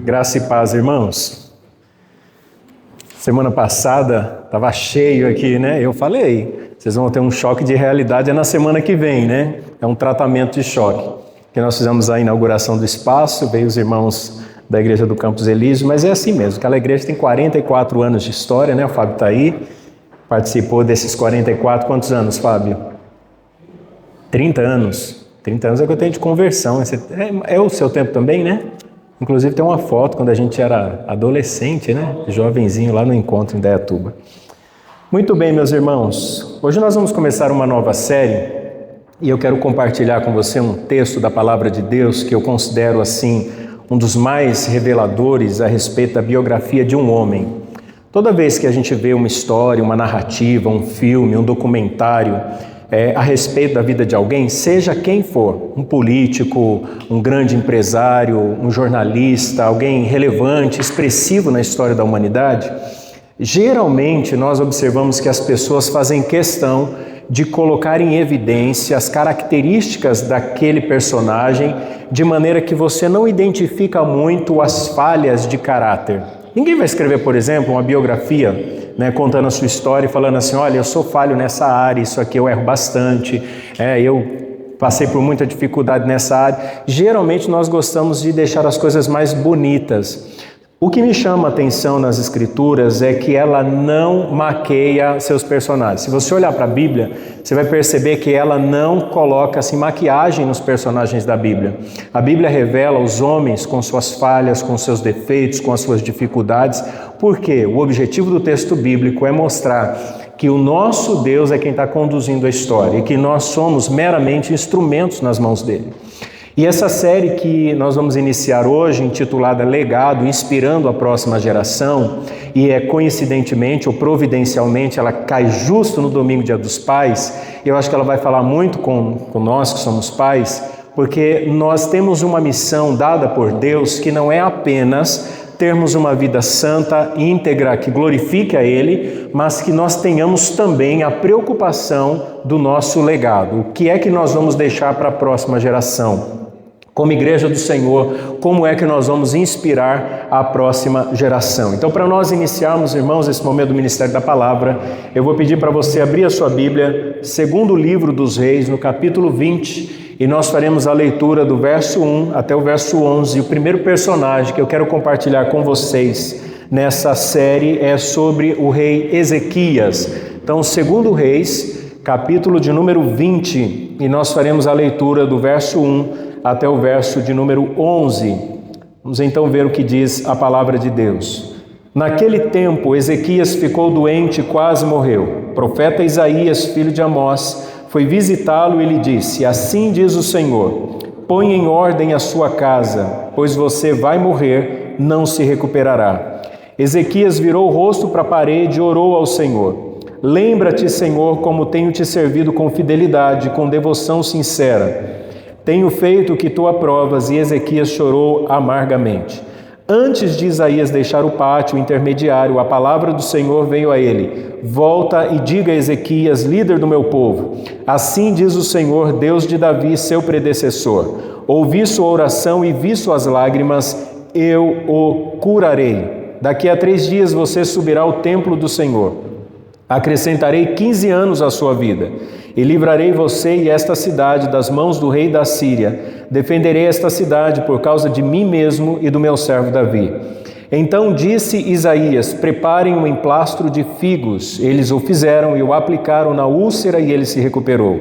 Graça e paz, irmãos. Semana passada estava cheio aqui, né? Eu falei, vocês vão ter um choque de realidade na semana que vem, né? É um tratamento de choque. Que nós fizemos a inauguração do espaço, veio os irmãos da igreja do Campos Elísio, mas é assim mesmo, aquela igreja tem 44 anos de história, né? O Fábio está aí, participou desses 44, quantos anos, Fábio? 30 anos. 30 anos é que eu tenho de conversão. É o seu tempo também, né? Inclusive tem uma foto quando a gente era adolescente, né? Jovenzinho lá no encontro em Dayatuba. Muito bem, meus irmãos. Hoje nós vamos começar uma nova série e eu quero compartilhar com você um texto da Palavra de Deus que eu considero assim um dos mais reveladores a respeito da biografia de um homem. Toda vez que a gente vê uma história, uma narrativa, um filme, um documentário a respeito da vida de alguém, seja quem for, um político, um grande empresário, um jornalista, alguém relevante, expressivo na história da humanidade, geralmente nós observamos que as pessoas fazem questão de colocar em evidência as características daquele personagem, de maneira que você não identifica muito as falhas de caráter. Ninguém vai escrever, por exemplo, uma biografia, contando a sua história e falando assim, olha, eu sou falho nessa área, isso aqui eu erro bastante, eu passei por muita dificuldade nessa área. Geralmente nós gostamos de deixar as coisas mais bonitas. O que me chama a atenção nas Escrituras é que ela não maqueia seus personagens. Se você olhar para a Bíblia, você vai perceber que ela não coloca assim, maquiagem nos personagens da Bíblia. A Bíblia revela os homens com suas falhas, com seus defeitos, com as suas dificuldades, porque o objetivo do texto bíblico é mostrar que o nosso Deus é quem está conduzindo a história e que nós somos meramente instrumentos nas mãos dele. E essa série que nós vamos iniciar hoje, intitulada Legado, Inspirando a Próxima Geração, e coincidentemente ou providencialmente, ela cai justo no domingo, Dia dos Pais. Eu acho que ela vai falar muito com nós que somos pais, porque nós temos uma missão dada por Deus que não é apenas termos uma vida santa, íntegra, que glorifique a Ele, mas que nós tenhamos também a preocupação do nosso legado. O que é que nós vamos deixar para a próxima geração? Como igreja do Senhor, como é que nós vamos inspirar a próxima geração? Então, para nós iniciarmos, irmãos, esse momento do Ministério da Palavra, eu vou pedir para você abrir a sua Bíblia, segundo livro dos Reis, no capítulo 20, e nós faremos a leitura do verso 1 até o verso 11. E o primeiro personagem que eu quero compartilhar com vocês nessa série é sobre o rei Ezequias. Então, segundo Reis, capítulo de número 20, e nós faremos a leitura do verso 1 até o verso de número 11. Vamos então ver o que diz a palavra de Deus. Naquele tempo, Ezequias ficou doente e quase morreu. O profeta Isaías, filho de Amós, foi visitá-lo e lhe disse, assim diz o Senhor, põe em ordem a sua casa, pois você vai morrer, não se recuperará. Ezequias virou o rosto para a parede e orou ao Senhor. Lembra-te, Senhor, como tenho te servido com fidelidade, com devoção sincera. Tenho feito o que tu aprovas, e Ezequias chorou amargamente. Antes de Isaías deixar o pátio intermediário, a palavra do Senhor veio a ele. Volta e diga a Ezequias, líder do meu povo, assim diz o Senhor, Deus de Davi, seu predecessor. Ouvi sua oração e vi suas lágrimas, eu o curarei. Daqui a 3 dias você subirá ao templo do Senhor. Acrescentarei 15 anos à sua vida. E livrarei você e esta cidade das mãos do rei da Síria. Defenderei esta cidade por causa de mim mesmo e do meu servo Davi. Então disse Isaías, preparem um emplastro de figos. Eles o fizeram e o aplicaram na úlcera e ele se recuperou.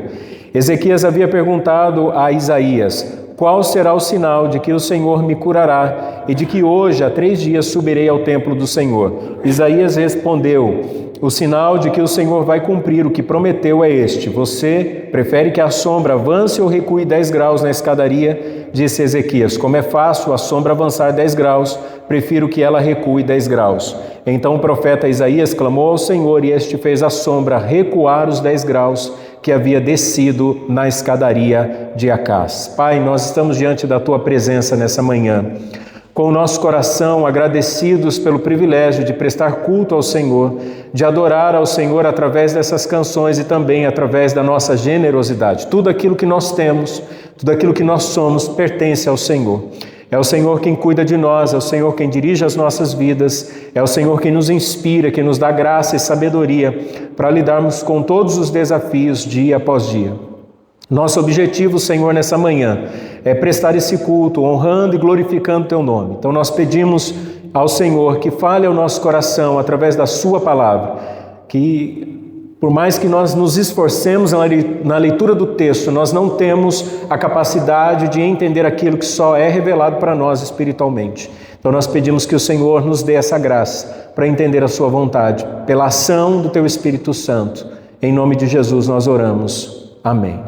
Ezequias havia perguntado a Isaías, qual será o sinal de que o Senhor me curará e de que hoje, há 3 dias, subirei ao templo do Senhor? Isaías respondeu, o sinal de que o Senhor vai cumprir o que prometeu é este. Você prefere que a sombra avance ou recue 10 graus na escadaria? Disse Ezequias, como é fácil a sombra avançar 10 graus, prefiro que ela recue 10 graus. Então o profeta Isaías clamou ao Senhor e este fez a sombra recuar os 10 graus que havia descido na escadaria de Acás. Pai, nós estamos diante da Tua presença nessa manhã. Com o nosso coração agradecidos pelo privilégio de prestar culto ao Senhor, de adorar ao Senhor através dessas canções e também através da nossa generosidade. Tudo aquilo que nós temos, tudo aquilo que nós somos pertence ao Senhor. É o Senhor quem cuida de nós, é o Senhor quem dirige as nossas vidas, é o Senhor quem nos inspira, quem nos dá graça e sabedoria para lidarmos com todos os desafios dia após dia. Nosso objetivo, Senhor, nessa manhã é prestar esse culto, honrando e glorificando Teu nome. Então nós pedimos ao Senhor que fale ao nosso coração através da Sua palavra, que por mais que nós nos esforcemos na leitura do texto, nós não temos a capacidade de entender aquilo que só é revelado para nós espiritualmente. Então nós pedimos que o Senhor nos dê essa graça para entender a Sua vontade, pela ação do Teu Espírito Santo. Em nome de Jesus nós oramos. Amém.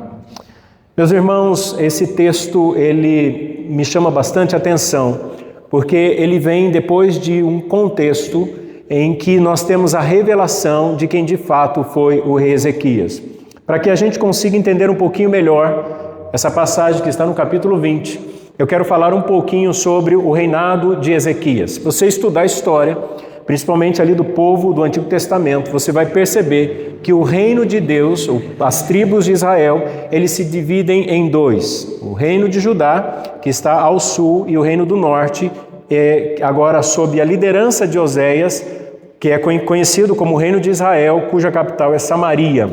Meus irmãos, esse texto ele me chama bastante atenção, porque ele vem depois de um contexto em que nós temos a revelação de quem de fato foi o rei Ezequias. Para que a gente consiga entender um pouquinho melhor essa passagem que está no capítulo 20, eu quero falar um pouquinho sobre o reinado de Ezequias. Se você estudar a história, principalmente ali do povo do Antigo Testamento, você vai perceber que o reino de Deus, as tribos de Israel, eles se dividem em dois. O reino de Judá, que está ao sul, e o reino do norte, agora sob a liderança de Oséias, que é conhecido como o Reino de Israel, cuja capital é Samaria.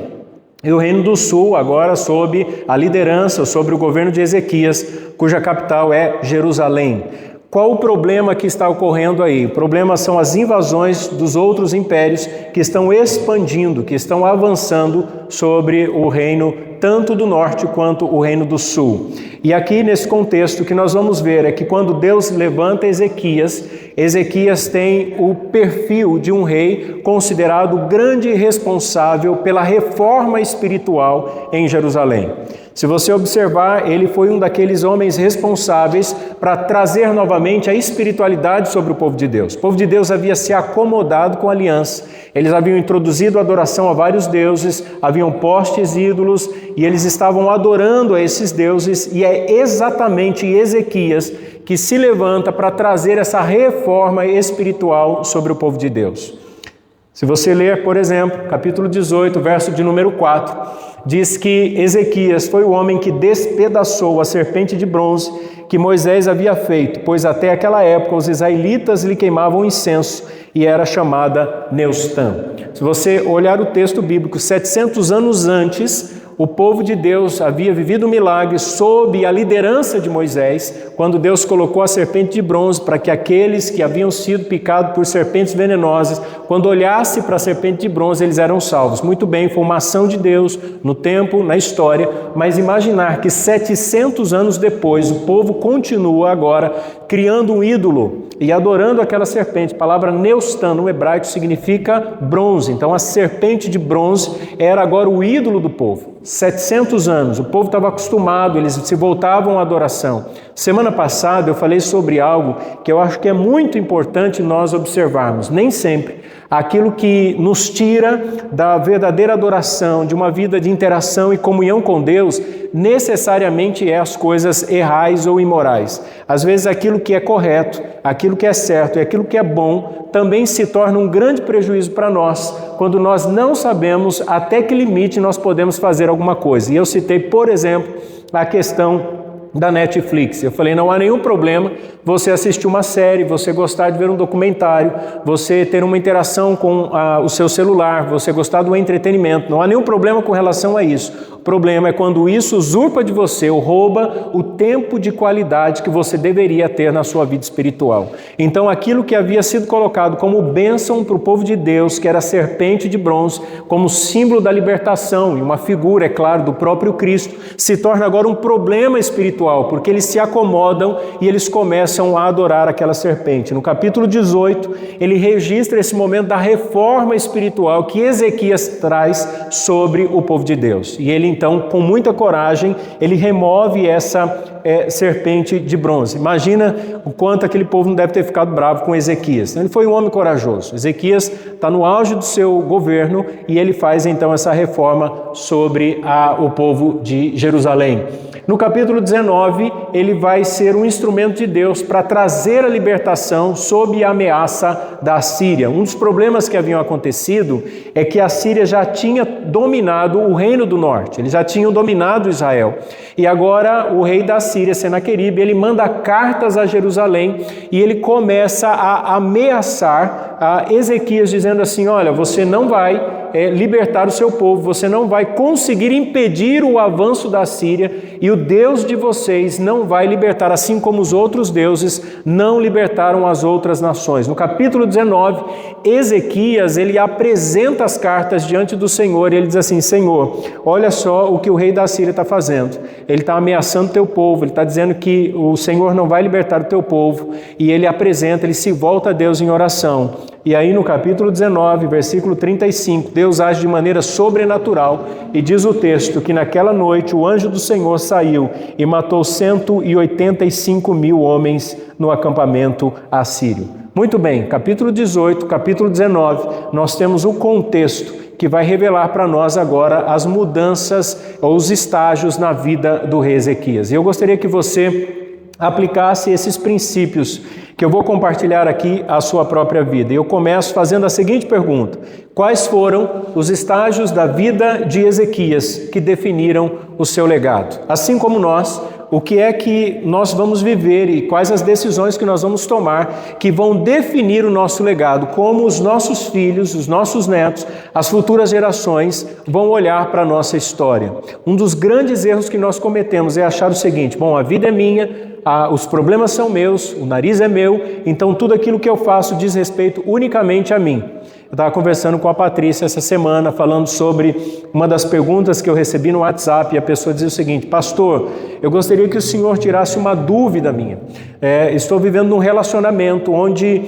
E o Reino do Sul, agora sob a liderança, sobre o governo de Ezequias, cuja capital é Jerusalém. Qual o problema que está ocorrendo aí? O problema são as invasões dos outros impérios que estão expandindo, que estão avançando sobre o reino tanto do norte quanto o reino do sul. E aqui nesse contexto que nós vamos ver é que quando Deus levanta Ezequias, Ezequias tem o perfil de um rei considerado grande responsável pela reforma espiritual em Jerusalém. Se você observar, ele foi um daqueles homens responsáveis para trazer novamente a espiritualidade sobre o povo de Deus. O povo de Deus havia se acomodado com a aliança, eles haviam introduzido a adoração a vários deuses, haviam postes ídolos e eles estavam adorando a esses deuses, e é exatamente Ezequias que se levanta para trazer essa reforma espiritual sobre o povo de Deus. Se você ler, por exemplo, capítulo 18, verso de número 4, diz que Ezequias foi o homem que despedaçou a serpente de bronze que Moisés havia feito, pois até aquela época os israelitas lhe queimavam incenso e era chamada Neustã. Se você olhar o texto bíblico, 700 anos antes, o povo de Deus havia vivido um milagre sob a liderança de Moisés, quando Deus colocou a serpente de bronze para que aqueles que haviam sido picados por serpentes venenosas, quando olhasse para a serpente de bronze, eles eram salvos. Muito bem, foi uma ação de Deus no tempo, na história, mas imaginar que 700 anos depois o povo continua agora criando um ídolo e adorando aquela serpente. A palavra Neustã no hebraico significa bronze. Então a serpente de bronze era agora o ídolo do povo. 700 anos, o povo estava acostumado, eles se voltavam à adoração. Semana passada eu falei sobre algo que eu acho que é muito importante nós observarmos. Nem sempre aquilo que nos tira da verdadeira adoração, de uma vida de interação e comunhão com Deus, necessariamente é as coisas errais ou imorais. Às vezes aquilo que é correto, aquilo que é certo e aquilo que é bom também se torna um grande prejuízo para nós, quando nós não sabemos até que limite nós podemos fazer alguma coisa. E eu citei, por exemplo, a questão da Netflix. Eu falei, não há nenhum problema você assistir uma série, você gostar de ver um documentário, você ter uma interação com o seu celular, você gostar do entretenimento. Não há nenhum problema com relação a isso. O problema é quando isso usurpa de você ou rouba o tempo de qualidade que você deveria ter na sua vida espiritual. Então aquilo que havia sido colocado como bênção para o povo de Deus, que era a serpente de bronze, como símbolo da libertação e uma figura, é claro, do próprio Cristo, se torna agora um problema espiritual, porque eles se acomodam e eles começam a adorar aquela serpente. No capítulo 18, ele registra esse momento da reforma espiritual que Ezequias traz sobre o povo de Deus. E ele então, com muita coragem, ele remove essa serpente de bronze. Imagina o quanto aquele povo não deve ter ficado bravo com Ezequias. Então, ele foi um homem corajoso. Ezequias está no auge do seu governo e ele faz então essa reforma sobre o povo de Jerusalém. No capítulo 19, ele vai ser um instrumento de Deus para trazer a libertação sob a ameaça da Assíria. Um dos problemas que haviam acontecido é que a Síria já tinha dominado o reino do norte, eles já tinham dominado Israel. E agora o rei da Síria, Senaqueribe, ele manda cartas a Jerusalém e ele começa a ameaçar a Ezequias, dizendo assim: olha, você não vai libertar o seu povo, você não vai conseguir impedir o avanço da Síria e o Deus de vocês não vai libertar, assim como os outros deuses não libertaram as outras nações. No capítulo 19, Ezequias, ele apresenta as cartas diante do Senhor e ele diz assim: Senhor, olha só o que o rei da Síria está fazendo, ele está ameaçando o teu povo, ele está dizendo que o Senhor não vai libertar o teu povo, e ele apresenta, ele se volta a Deus em oração. E aí no capítulo 19, versículo 35, Deus age de maneira sobrenatural e diz o texto que naquela noite o anjo do Senhor saiu e matou 185 mil homens no acampamento assírio. Muito bem, capítulo 18, capítulo 19, nós temos o contexto que vai revelar para nós agora as mudanças ou os estágios na vida do rei Ezequias. E eu gostaria que você aplicasse esses princípios que eu vou compartilhar aqui à sua própria vida. E eu começo fazendo a seguinte pergunta: quais foram os estágios da vida de Ezequias que definiram o seu legado? Assim como nós, o que é que nós vamos viver e quais as decisões que nós vamos tomar que vão definir o nosso legado, como os nossos filhos, os nossos netos, as futuras gerações vão olhar para a nossa história. Um dos grandes erros que nós cometemos é achar o seguinte: bom, a vida é minha, os problemas são meus, o nariz é meu, então tudo aquilo que eu faço diz respeito unicamente a mim. Eu estava conversando com a Patrícia essa semana, falando sobre uma das perguntas que eu recebi no WhatsApp, e a pessoa dizia o seguinte: pastor, eu gostaria que o senhor tirasse uma dúvida minha. Estou vivendo num relacionamento onde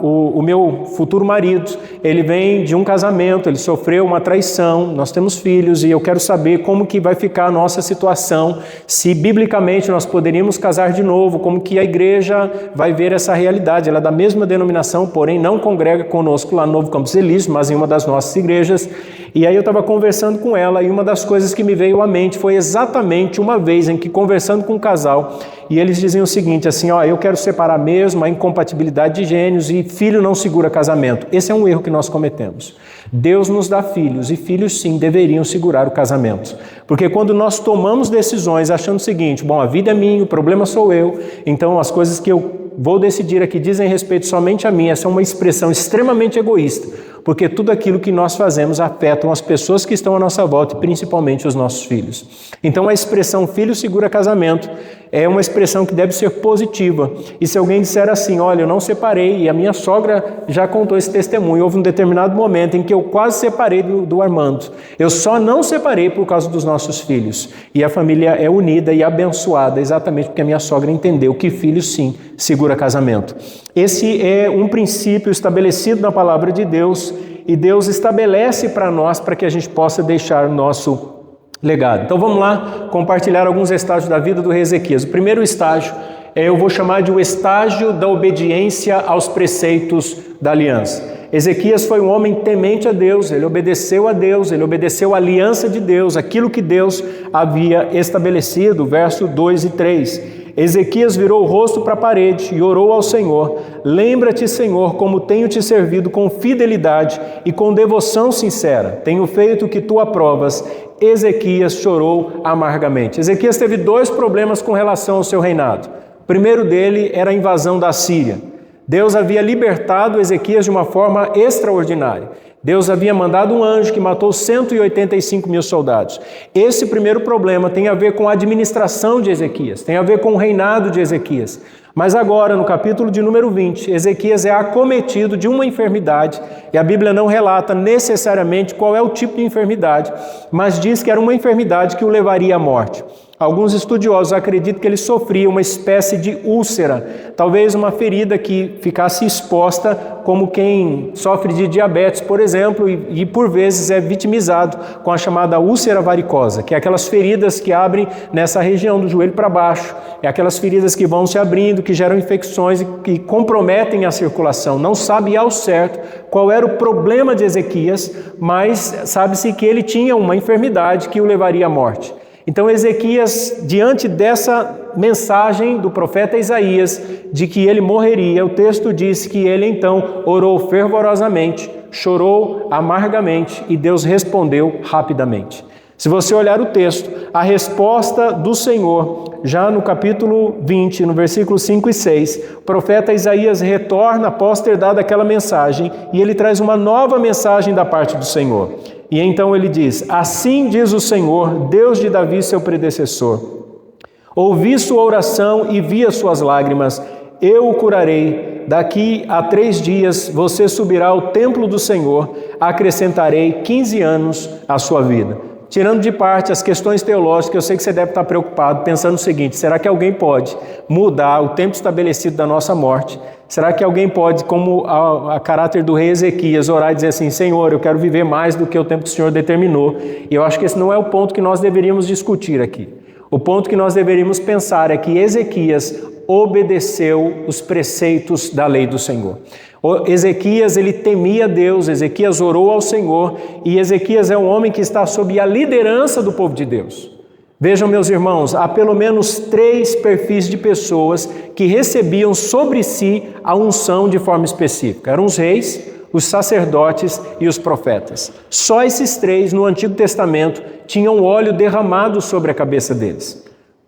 o meu futuro marido, ele vem de um casamento, ele sofreu uma traição, nós temos filhos e eu quero saber como que vai ficar a nossa situação, se biblicamente nós poderíamos casar de novo, como que a igreja vai ver essa realidade. Ela é da mesma denominação, porém não congrega conosco lá no Novo Campos Elísio, mas em uma das nossas igrejas. E aí eu estava conversando com ela e uma das coisas que me veio à mente foi exatamente uma vez em que, conversando com um casal, e eles diziam o seguinte, assim: eu quero separar mesmo, a incompatibilidade de gênios e filho não segura casamento. Esse é um erro que nós cometemos. Deus nos dá filhos e filhos sim deveriam segurar o casamento. Porque quando nós tomamos decisões achando o seguinte: bom, a vida é minha, o problema sou eu, então as coisas que eu vou decidir aqui dizem respeito somente a mim, essa é uma expressão extremamente egoísta, porque tudo aquilo que nós fazemos afetam as pessoas que estão à nossa volta e principalmente os nossos filhos. Então a expressão filho segura casamento é uma expressão que deve ser positiva. E se alguém disser assim: olha, eu não separei, e a minha sogra já contou esse testemunho, houve um determinado momento em que eu quase separei do Armando, eu só não separei por causa dos nossos filhos, e a família é unida e abençoada exatamente porque a minha sogra entendeu que filho sim segura casamento. Esse é um princípio estabelecido na palavra de Deus, e Deus estabelece para nós para que a gente possa deixar o nosso legado. Então vamos lá compartilhar alguns estágios da vida do rei Ezequias. O primeiro estágio eu vou chamar de o estágio da obediência aos preceitos da aliança. Ezequias foi um homem temente a Deus, ele obedeceu a Deus, ele obedeceu a aliança de Deus, aquilo que Deus havia estabelecido, verso 2 e 3. Ezequias virou o rosto para a parede e orou ao Senhor: lembra-te, Senhor, como tenho te servido com fidelidade e com devoção sincera. Tenho feito o que tu aprovas. Ezequias chorou amargamente. Ezequias teve dois problemas com relação ao seu reinado. O primeiro dele era a invasão da Síria. Deus havia libertado Ezequias de uma forma extraordinária. Deus havia mandado um anjo que matou 185 mil soldados. Esse primeiro problema tem a ver com a administração de Ezequias, tem a ver com o reinado de Ezequias. Mas agora, no capítulo de número 20, Ezequias é acometido de uma enfermidade, e a Bíblia não relata necessariamente qual é o tipo de enfermidade, mas diz que era uma enfermidade que o levaria à morte. Alguns estudiosos acreditam que ele sofria uma espécie de úlcera, talvez uma ferida que ficasse exposta, como quem sofre de diabetes, por exemplo, e por vezes é vitimizado com a chamada úlcera varicosa, que é aquelas feridas que abrem nessa região do joelho para baixo, é aquelas feridas que vão se abrindo, que geram infecções e que comprometem a circulação. Não sabe ao certo qual era o problema de Ezequias, mas sabe-se que ele tinha uma enfermidade que o levaria à morte. Então Ezequias, diante dessa mensagem do profeta Isaías, de que ele morreria, o texto diz que ele então orou fervorosamente, chorou amargamente e Deus respondeu rapidamente. Se você olhar o texto, a resposta do Senhor, já no capítulo 20, no versículo 5 e 6, o profeta Isaías retorna após ter dado aquela mensagem e ele traz uma nova mensagem da parte do Senhor. E então ele diz: assim diz o Senhor, Deus de Davi, seu predecessor, ouvi sua oração e vi as suas lágrimas, eu o curarei. Daqui a 3 dias você subirá ao templo do Senhor, acrescentarei 15 anos à sua vida. Tirando de parte as questões teológicas, eu sei que você deve estar preocupado, pensando o seguinte: será que alguém pode mudar o tempo estabelecido da nossa morte? Será que alguém pode, como a caráter do rei Ezequias, orar e dizer assim: Senhor, eu quero viver mais do que o tempo que o Senhor determinou? E eu acho que esse não é o ponto que nós deveríamos discutir aqui. O ponto que nós deveríamos pensar é que Ezequias obedeceu os preceitos da lei do Senhor. Ezequias, ele temia Deus, Ezequias orou ao Senhor e Ezequias é um homem que está sob a liderança do povo de Deus. Vejam, meus irmãos, há pelo menos 3 perfis de pessoas que recebiam sobre si a unção de forma específica. Eram os reis, os sacerdotes e os profetas. Só esses 3 no Antigo Testamento tinham óleo derramado sobre a cabeça deles.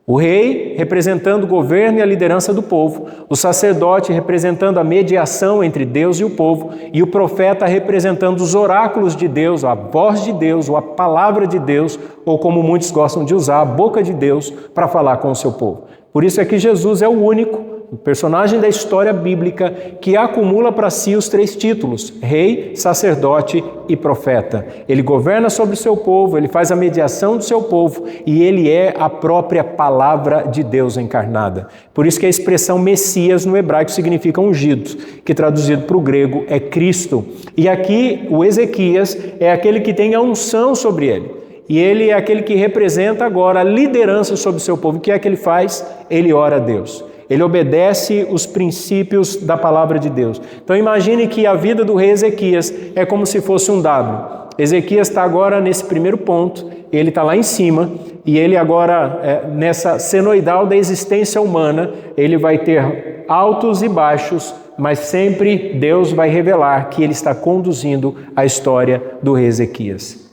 O rei representando o governo e a liderança do povo, o sacerdote representando a mediação entre Deus e o povo, e o profeta representando os oráculos de Deus, a voz de Deus, ou a palavra de Deus, ou como muitos gostam de usar, a boca de Deus para falar com o seu povo. Por isso é que Jesus é o único personagem da história bíblica que acumula para si os 3 títulos: rei, sacerdote e profeta. Ele governa sobre o seu povo, ele faz a mediação do seu povo e ele é a própria palavra de Deus encarnada. Por isso que a expressão Messias no hebraico significa ungido, que traduzido para o grego é Cristo. E aqui o Ezequias é aquele que tem a unção sobre ele. E ele é aquele que representa agora a liderança sobre o seu povo. O que é que ele faz? Ele ora a Deus. Ele obedece os princípios da palavra de Deus. Então imagine que a vida do rei Ezequias é como se fosse um W. Ezequias está agora nesse primeiro ponto, ele está lá em cima, e ele agora, nessa senoidal da existência humana, ele vai ter altos e baixos, mas sempre Deus vai revelar que ele está conduzindo a história do rei Ezequias.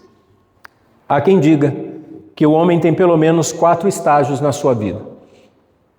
Há quem diga que o homem tem pelo menos 4 estágios na sua vida.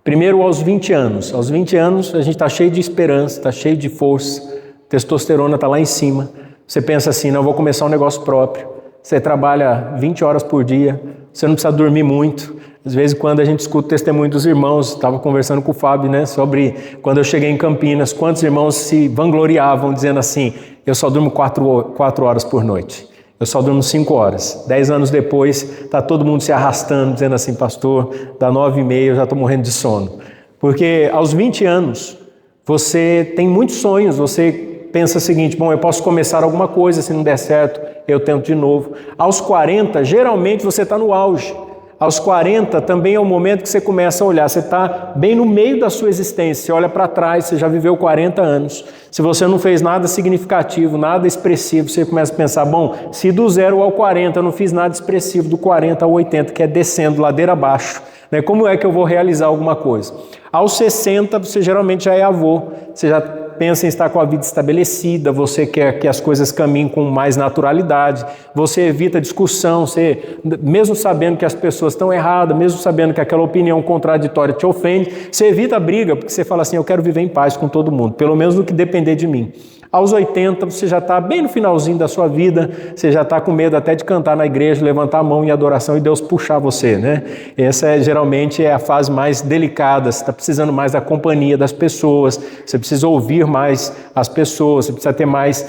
Primeiro, aos 20 anos. Aos 20 anos, a gente está cheio de esperança, está cheio de força, testosterona está lá em cima. Você pensa assim: não, vou começar um negócio próprio. Você trabalha 20 horas por dia, você não precisa dormir muito. Às vezes, quando a gente escuta o testemunho dos irmãos, estava conversando com o Fábio, né, sobre quando eu cheguei em Campinas, quantos irmãos se vangloriavam dizendo assim: eu só durmo 4 horas por noite. Eu só durmo 5 horas. 10 anos depois, está todo mundo se arrastando, dizendo assim: pastor, dá 9h30, eu já estou morrendo de sono. Porque aos 20 anos, você tem muitos sonhos, você pensa o seguinte: bom, eu posso começar alguma coisa, se não der certo, eu tento de novo. Aos 40, geralmente você está no auge. Aos 40 também é o momento que você começa a olhar, você está bem no meio da sua existência, você olha para trás, você já viveu 40 anos. Se você não fez nada significativo, nada expressivo, você começa a pensar: bom, se do 0 ao 40 eu não fiz nada expressivo, do 40 ao 80, que é descendo ladeira abaixo, né, como é que eu vou realizar alguma coisa? Aos 60 você geralmente já é avô, você já pensa em estar com a vida estabelecida, você quer que as coisas caminhem com mais naturalidade, você evita discussão, você, mesmo sabendo que as pessoas estão erradas, mesmo sabendo que aquela opinião contraditória te ofende, você evita a briga, porque você fala assim: eu quero viver em paz com todo mundo, pelo menos no que depender de mim. Aos 80, você já está bem no finalzinho da sua vida, você já está com medo até de cantar na igreja, levantar a mão em adoração e Deus puxar você, né? Essa geralmente é a fase mais delicada, você está precisando mais da companhia das pessoas, você precisa ouvir mais as pessoas, você precisa ter mais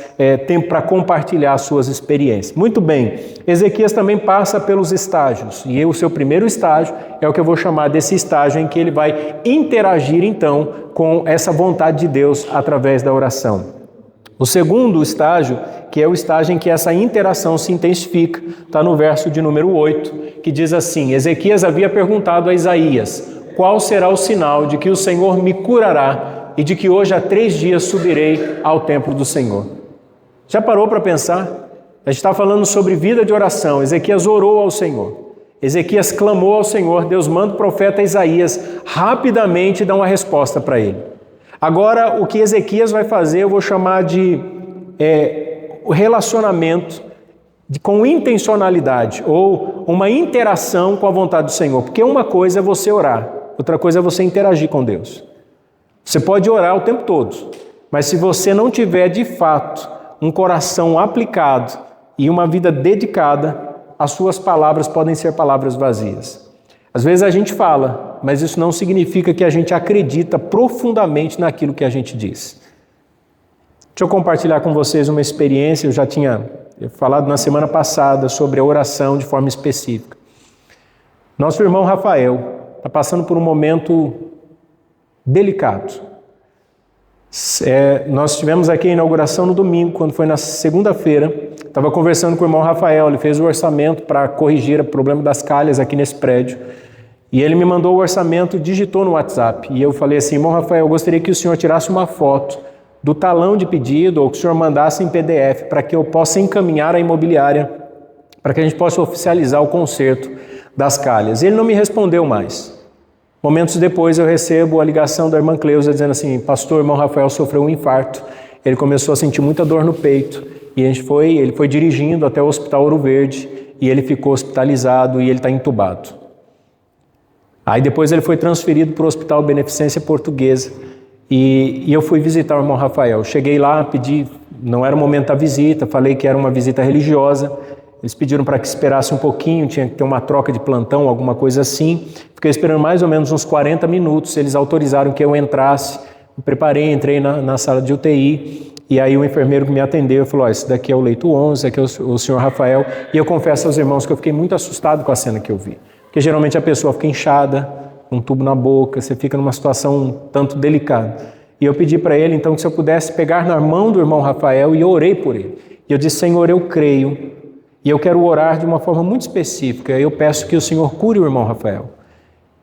tempo para compartilhar as suas experiências. Muito bem, Ezequias também passa pelos estágios, e o seu primeiro estágio é o que eu vou chamar desse estágio em que ele vai interagir então com essa vontade de Deus através da oração. O segundo estágio, que é o estágio em que essa interação se intensifica, está no verso de número 8, que diz assim: Ezequias havia perguntado a Isaías: qual será o sinal de que o Senhor me curará e de que hoje há 3 dias subirei ao templo do Senhor? Já parou para pensar? A gente está falando sobre vida de oração. Ezequias orou ao Senhor. Ezequias clamou ao Senhor, Deus manda o profeta Isaías rapidamente dar uma resposta para ele. Agora, o que Ezequias vai fazer, eu vou chamar de o relacionamento com intencionalidade, ou uma interação com a vontade do Senhor. Porque uma coisa é você orar, outra coisa é você interagir com Deus. Você pode orar o tempo todo, mas se você não tiver de fato um coração aplicado e uma vida dedicada, as suas palavras podem ser palavras vazias. Às vezes a gente fala, mas isso não significa que a gente acredita profundamente naquilo que a gente diz. Deixa eu compartilhar com vocês uma experiência, eu já tinha falado na semana passada sobre a oração de forma específica. Nosso irmão Rafael está passando por um momento delicado. Nós estivemos aqui a inauguração no domingo, quando foi na segunda-feira, estava conversando com o irmão Rafael, ele fez o orçamento para corrigir o problema das calhas aqui nesse prédio, e ele me mandou o orçamento, digitou no WhatsApp, e eu falei assim, irmão Rafael, eu gostaria que o senhor tirasse uma foto do talão de pedido, ou que o senhor mandasse em PDF, para que eu possa encaminhar à imobiliária, para que a gente possa oficializar o conserto das calhas. E ele não me respondeu mais. Momentos depois eu recebo a ligação da irmã Cleusa dizendo assim, pastor, irmão Rafael sofreu um infarto, ele começou a sentir muita dor no peito, e ele foi dirigindo até o Hospital Ouro Verde, e ele ficou hospitalizado e ele está entubado. Aí depois ele foi transferido para o Hospital Beneficência Portuguesa, e eu fui visitar o irmão Rafael. Cheguei lá, pedi, não era o momento da visita, falei que era uma visita religiosa. Eles pediram para que esperasse um pouquinho, tinha que ter uma troca de plantão, alguma coisa assim. Fiquei esperando mais ou menos uns 40 minutos, eles autorizaram que eu entrasse. Me preparei, entrei na sala de UTI, e aí o enfermeiro que me atendeu falou, esse daqui é o leito 11, esse aqui é o senhor Rafael. E eu confesso aos irmãos que eu fiquei muito assustado com a cena que eu vi. Porque geralmente a pessoa fica inchada, um tubo na boca, você fica numa situação um tanto delicada. E eu pedi para ele, então, que se eu pudesse pegar na mão do irmão Rafael, e eu orei por ele. E eu disse, Senhor, eu creio, e eu quero orar de uma forma muito específica. Eu peço que o Senhor cure o irmão Rafael.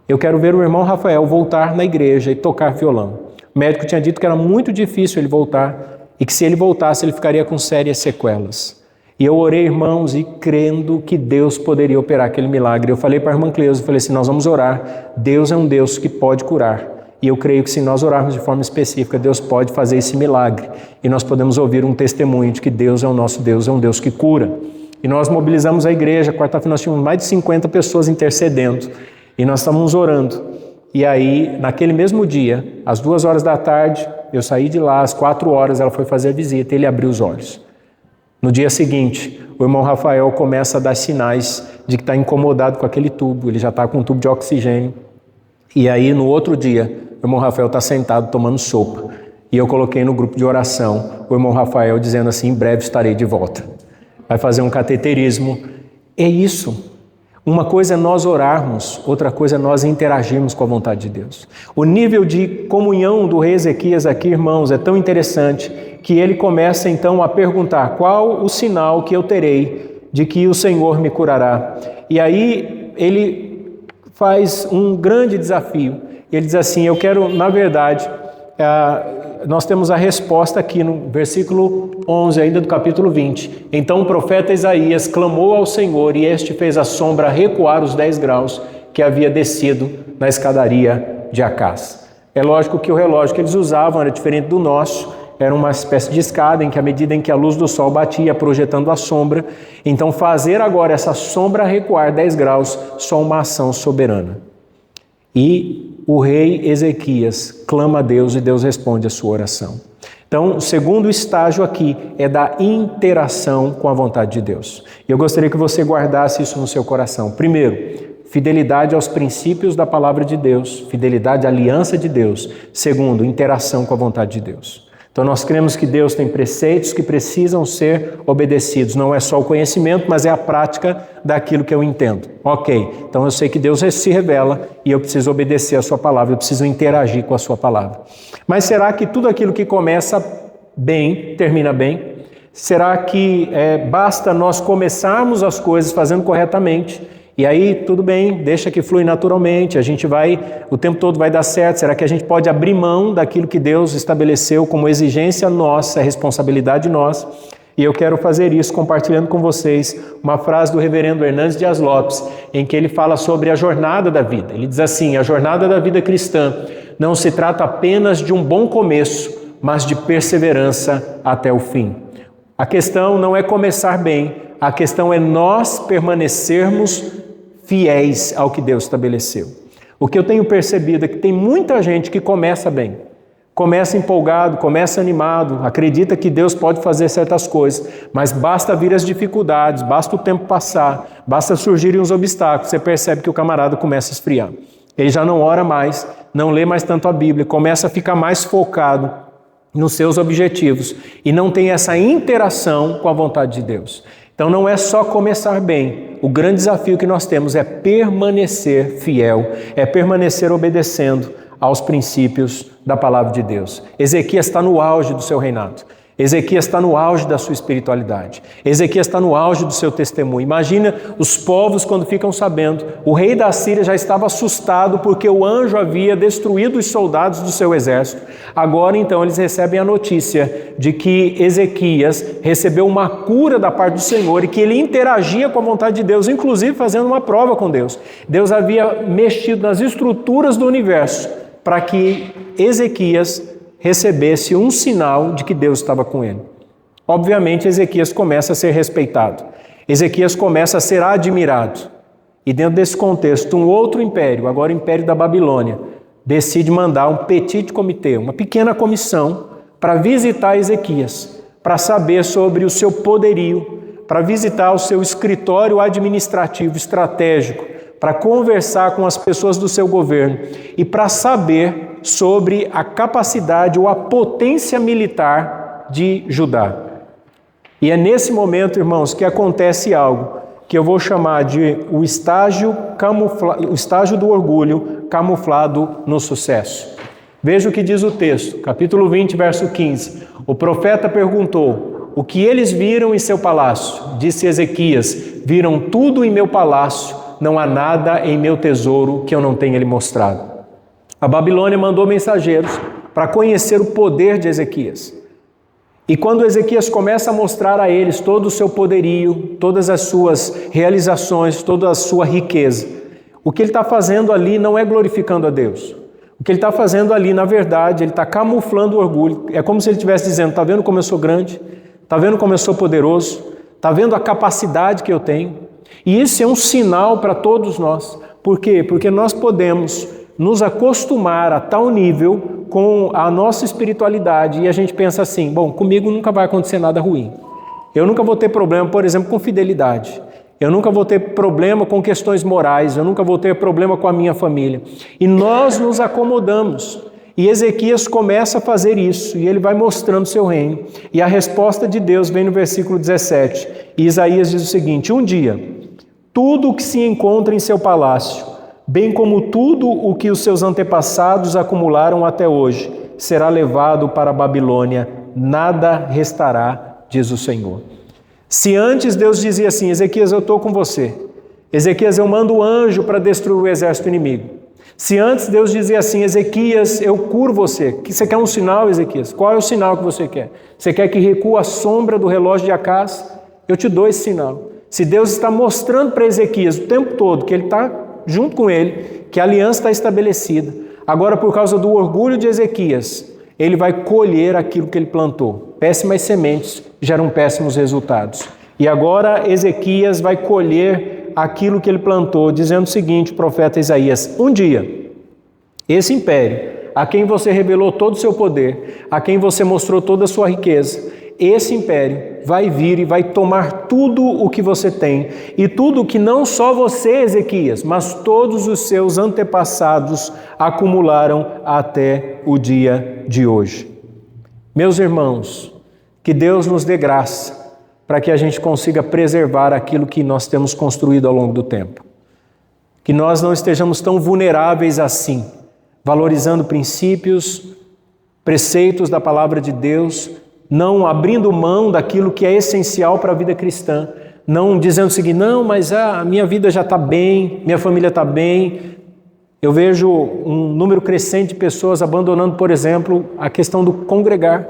Eu quero ver o irmão Rafael voltar na igreja e tocar violão. O médico tinha dito que era muito difícil ele voltar, e que se ele voltasse, ele ficaria com sérias sequelas. E eu orei, irmãos, e crendo que Deus poderia operar aquele milagre. Eu falei para a irmã Cleusa, falei assim, nós vamos orar. Deus é um Deus que pode curar. E eu creio que se nós orarmos de forma específica, Deus pode fazer esse milagre. E nós podemos ouvir um testemunho de que Deus é o nosso Deus, é um Deus que cura. E nós mobilizamos a igreja, quarta-feira nós tínhamos mais de 50 pessoas intercedendo. E nós estávamos orando. E aí, naquele mesmo dia, às 2h da tarde, eu saí de lá, às 4h, ela foi fazer a visita e ele abriu os olhos. No dia seguinte, o irmão Rafael começa a dar sinais de que está incomodado com aquele tubo, ele já está com um tubo de oxigênio. E aí, no outro dia, o irmão Rafael está sentado tomando sopa. E eu coloquei no grupo de oração o irmão Rafael dizendo assim, em breve estarei de volta. Vai fazer um cateterismo. É isso. Uma coisa é nós orarmos, outra coisa é nós interagirmos com a vontade de Deus. O nível de comunhão do rei Ezequias aqui, irmãos, é tão interessante que ele começa então a perguntar qual o sinal que eu terei de que o Senhor me curará. E aí ele faz um grande desafio. Ele diz assim, eu quero, na verdade, nós temos a resposta aqui no versículo 11 ainda do capítulo 20. Então o profeta Isaías clamou ao Senhor e este fez a sombra recuar os 10 graus que havia descido na escadaria de Acás. É lógico que o relógio que eles usavam era diferente do nosso, era uma espécie de escada em que à medida em que a luz do sol batia projetando a sombra, então fazer agora essa sombra recuar 10 graus, só uma ação soberana. E o rei Ezequias clama a Deus e Deus responde a sua oração. Então, o segundo estágio aqui é da interação com a vontade de Deus. E eu gostaria que você guardasse isso no seu coração. Primeiro, fidelidade aos princípios da palavra de Deus, fidelidade à aliança de Deus. Segundo, interação com a vontade de Deus. Então nós cremos que Deus tem preceitos que precisam ser obedecidos. Não é só o conhecimento, mas é a prática daquilo que eu entendo. Ok, então eu sei que Deus se revela e eu preciso obedecer a sua palavra, eu preciso interagir com a sua palavra. Mas será que tudo aquilo que começa bem, termina bem? Será que basta nós começarmos as coisas fazendo corretamente? E aí, tudo bem, deixa que flui naturalmente, a gente o tempo todo vai dar certo. Será que a gente pode abrir mão daquilo que Deus estabeleceu como exigência nossa, responsabilidade nossa? E eu quero fazer isso compartilhando com vocês uma frase do reverendo Hernandes Dias Lopes, em que ele fala sobre a jornada da vida. Ele diz assim: a jornada da vida cristã não se trata apenas de um bom começo, mas de perseverança até o fim. A questão não é começar bem, a questão é nós permanecermos fiéis ao que Deus estabeleceu. O que eu tenho percebido é que tem muita gente que começa bem, começa empolgado, começa animado, acredita que Deus pode fazer certas coisas, mas basta vir as dificuldades, basta o tempo passar, basta surgirem os obstáculos, você percebe que o camarada começa a esfriar. Ele já não ora mais, não lê mais tanto a Bíblia, começa a ficar mais focado nos seus objetivos e não tem essa interação com a vontade de Deus. Então não é só começar bem, o grande desafio que nós temos é permanecer fiel, é permanecer obedecendo aos princípios da palavra de Deus. Ezequias está no auge do seu reinado. Ezequias está no auge da sua espiritualidade. Ezequias está no auge do seu testemunho. Imagina os povos quando ficam sabendo. O rei da Síria já estava assustado porque o anjo havia destruído os soldados do seu exército. Agora então eles recebem a notícia de que Ezequias recebeu uma cura da parte do Senhor e que ele interagia com a vontade de Deus, inclusive fazendo uma prova com Deus. Deus havia mexido nas estruturas do universo para que Ezequias recebesse um sinal de que Deus estava com ele. Obviamente, Ezequias começa a ser respeitado. Ezequias começa a ser admirado. E dentro desse contexto, um outro império, agora o Império da Babilônia, decide mandar um petit comité, uma pequena comissão, para visitar Ezequias, para saber sobre o seu poderio, para visitar o seu escritório administrativo estratégico, para conversar com as pessoas do seu governo e para saber sobre a capacidade ou a potência militar de Judá. E é nesse momento, irmãos, que acontece algo que eu vou chamar de o estágio do orgulho camuflado no sucesso. Veja o que diz o texto, capítulo 20, verso 15. O profeta perguntou: o que eles viram em seu palácio? Disse Ezequias: viram tudo em meu palácio, não há nada em meu tesouro que eu não tenha lhe mostrado. A Babilônia mandou mensageiros para conhecer o poder de Ezequias. E quando Ezequias começa a mostrar a eles todo o seu poderio, todas as suas realizações, toda a sua riqueza, o que ele está fazendo ali não é glorificando a Deus. O que ele está fazendo ali, na verdade, ele está camuflando o orgulho. É como se ele estivesse dizendo: está vendo como eu sou grande? Está vendo como eu sou poderoso? Está vendo a capacidade que eu tenho? E isso é um sinal para todos nós. Por quê? Porque nós podemos nos acostumar a tal nível com a nossa espiritualidade e a gente pensa assim: bom, comigo nunca vai acontecer nada ruim. Eu nunca vou ter problema, por exemplo, com fidelidade. Eu nunca vou ter problema com questões morais. Eu nunca vou ter problema com a minha família. E nós nos acomodamos. E Ezequias começa a fazer isso e ele vai mostrando seu reino. E a resposta de Deus vem no versículo 17. E Isaías diz o seguinte: um dia, tudo o que se encontra em seu palácio, bem como tudo o que os seus antepassados acumularam até hoje, será levado para a Babilônia, nada restará, diz o Senhor. Se antes Deus dizia assim: Ezequias, eu estou com você. Ezequias, eu mando o anjo para destruir o exército inimigo. Se antes Deus dizia assim: Ezequias, eu curo você. Você quer um sinal, Ezequias? Qual é o sinal que você quer? Você quer que recua a sombra do relógio de Acás? Eu te dou esse sinal. Se Deus está mostrando para Ezequias o tempo todo que ele está junto com ele, que a aliança está estabelecida, agora por causa do orgulho de Ezequias, ele vai colher aquilo que ele plantou. Péssimas sementes geram péssimos resultados. E agora Ezequias vai colher aquilo que ele plantou, dizendo o seguinte, o profeta Isaías: um dia, esse império, a quem você revelou todo o seu poder, a quem você mostrou toda a sua riqueza, esse império vai vir e vai tomar tudo o que você tem, e tudo que não só você, Ezequias, mas todos os seus antepassados acumularam até o dia de hoje. Meus irmãos, que Deus nos dê graça para que a gente consiga preservar aquilo que nós temos construído ao longo do tempo. Que nós não estejamos tão vulneráveis assim, valorizando princípios, preceitos da palavra de Deus, não abrindo mão daquilo que é essencial para a vida cristã, não dizendo o seguinte: não, mas a minha vida já está bem, minha família está bem. Eu vejo um número crescente de pessoas abandonando, por exemplo, a questão do congregar.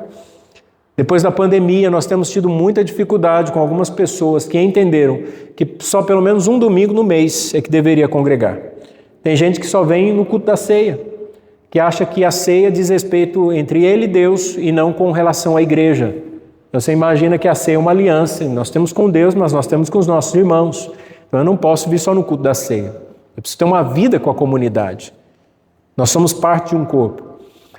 Depois da pandemia, nós temos tido muita dificuldade com algumas pessoas que entenderam que só pelo menos um domingo no mês é que deveria congregar. Tem gente que só vem no culto da ceia, que acha que a ceia diz respeito entre ele e Deus e não com relação à igreja. Você imagina que a ceia é uma aliança, nós temos com Deus, mas nós temos com os nossos irmãos. Então eu não posso vir só no culto da ceia. Eu preciso ter uma vida com a comunidade. Nós somos parte de um corpo.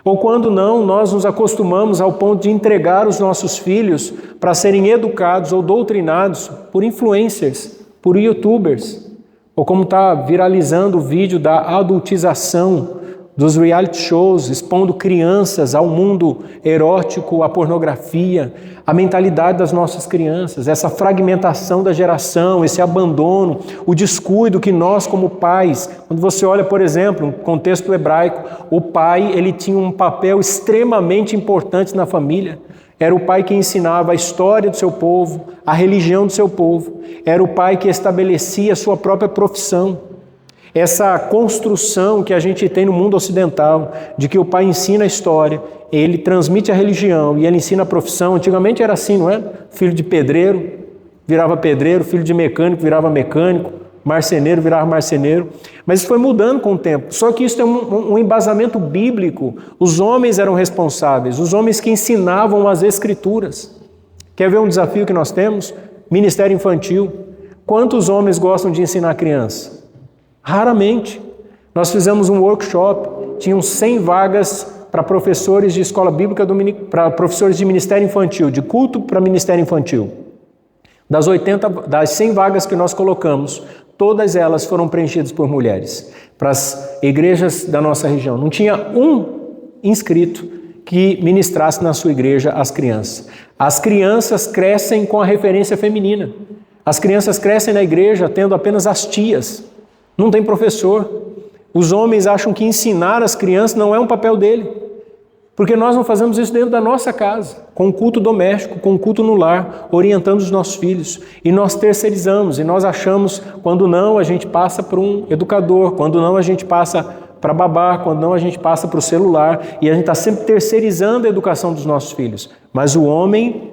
Ou quando não, nós nos acostumamos ao ponto de entregar os nossos filhos para serem educados ou doutrinados por influencers, por youtubers. Ou como está viralizando o vídeo da adultização dos reality shows, expondo crianças ao mundo erótico, à pornografia, a mentalidade das nossas crianças, essa fragmentação da geração, esse abandono, o descuido que nós como pais, quando você olha, por exemplo, no contexto hebraico, o pai ele tinha um papel extremamente importante na família. Era o pai que ensinava a história do seu povo, a religião do seu povo, era o pai que estabelecia a sua própria profissão. Essa construção que a gente tem no mundo ocidental, de que o pai ensina a história, ele transmite a religião e ele ensina a profissão. Antigamente era assim, não é? Filho de pedreiro virava pedreiro, filho de mecânico virava mecânico, marceneiro virava marceneiro. Mas isso foi mudando com o tempo. Só que isso tem um embasamento bíblico. Os homens eram responsáveis, os homens que ensinavam as escrituras. Quer ver um desafio que nós temos? Ministério infantil. Quantos homens gostam de ensinar a criança? Raramente. Nós fizemos um workshop, tinham 100 vagas para professores de escola bíblica, para professores de ministério infantil, de culto para ministério infantil. Das 100 vagas que nós colocamos, todas elas foram preenchidas por mulheres, para as igrejas da nossa região. Não tinha um inscrito que ministrasse na sua igreja as crianças. As crianças crescem com a referência feminina. As crianças crescem na igreja tendo apenas as tias. Não tem professor. Os homens acham que ensinar as crianças não é um papel dele, porque nós não fazemos isso dentro da nossa casa, com o culto doméstico, com o culto no lar, orientando os nossos filhos. E nós terceirizamos, e nós achamos, quando não, a gente passa para um educador, quando não, a gente passa para babá, quando não, a gente passa para o celular, e a gente está sempre terceirizando a educação dos nossos filhos. Mas o homem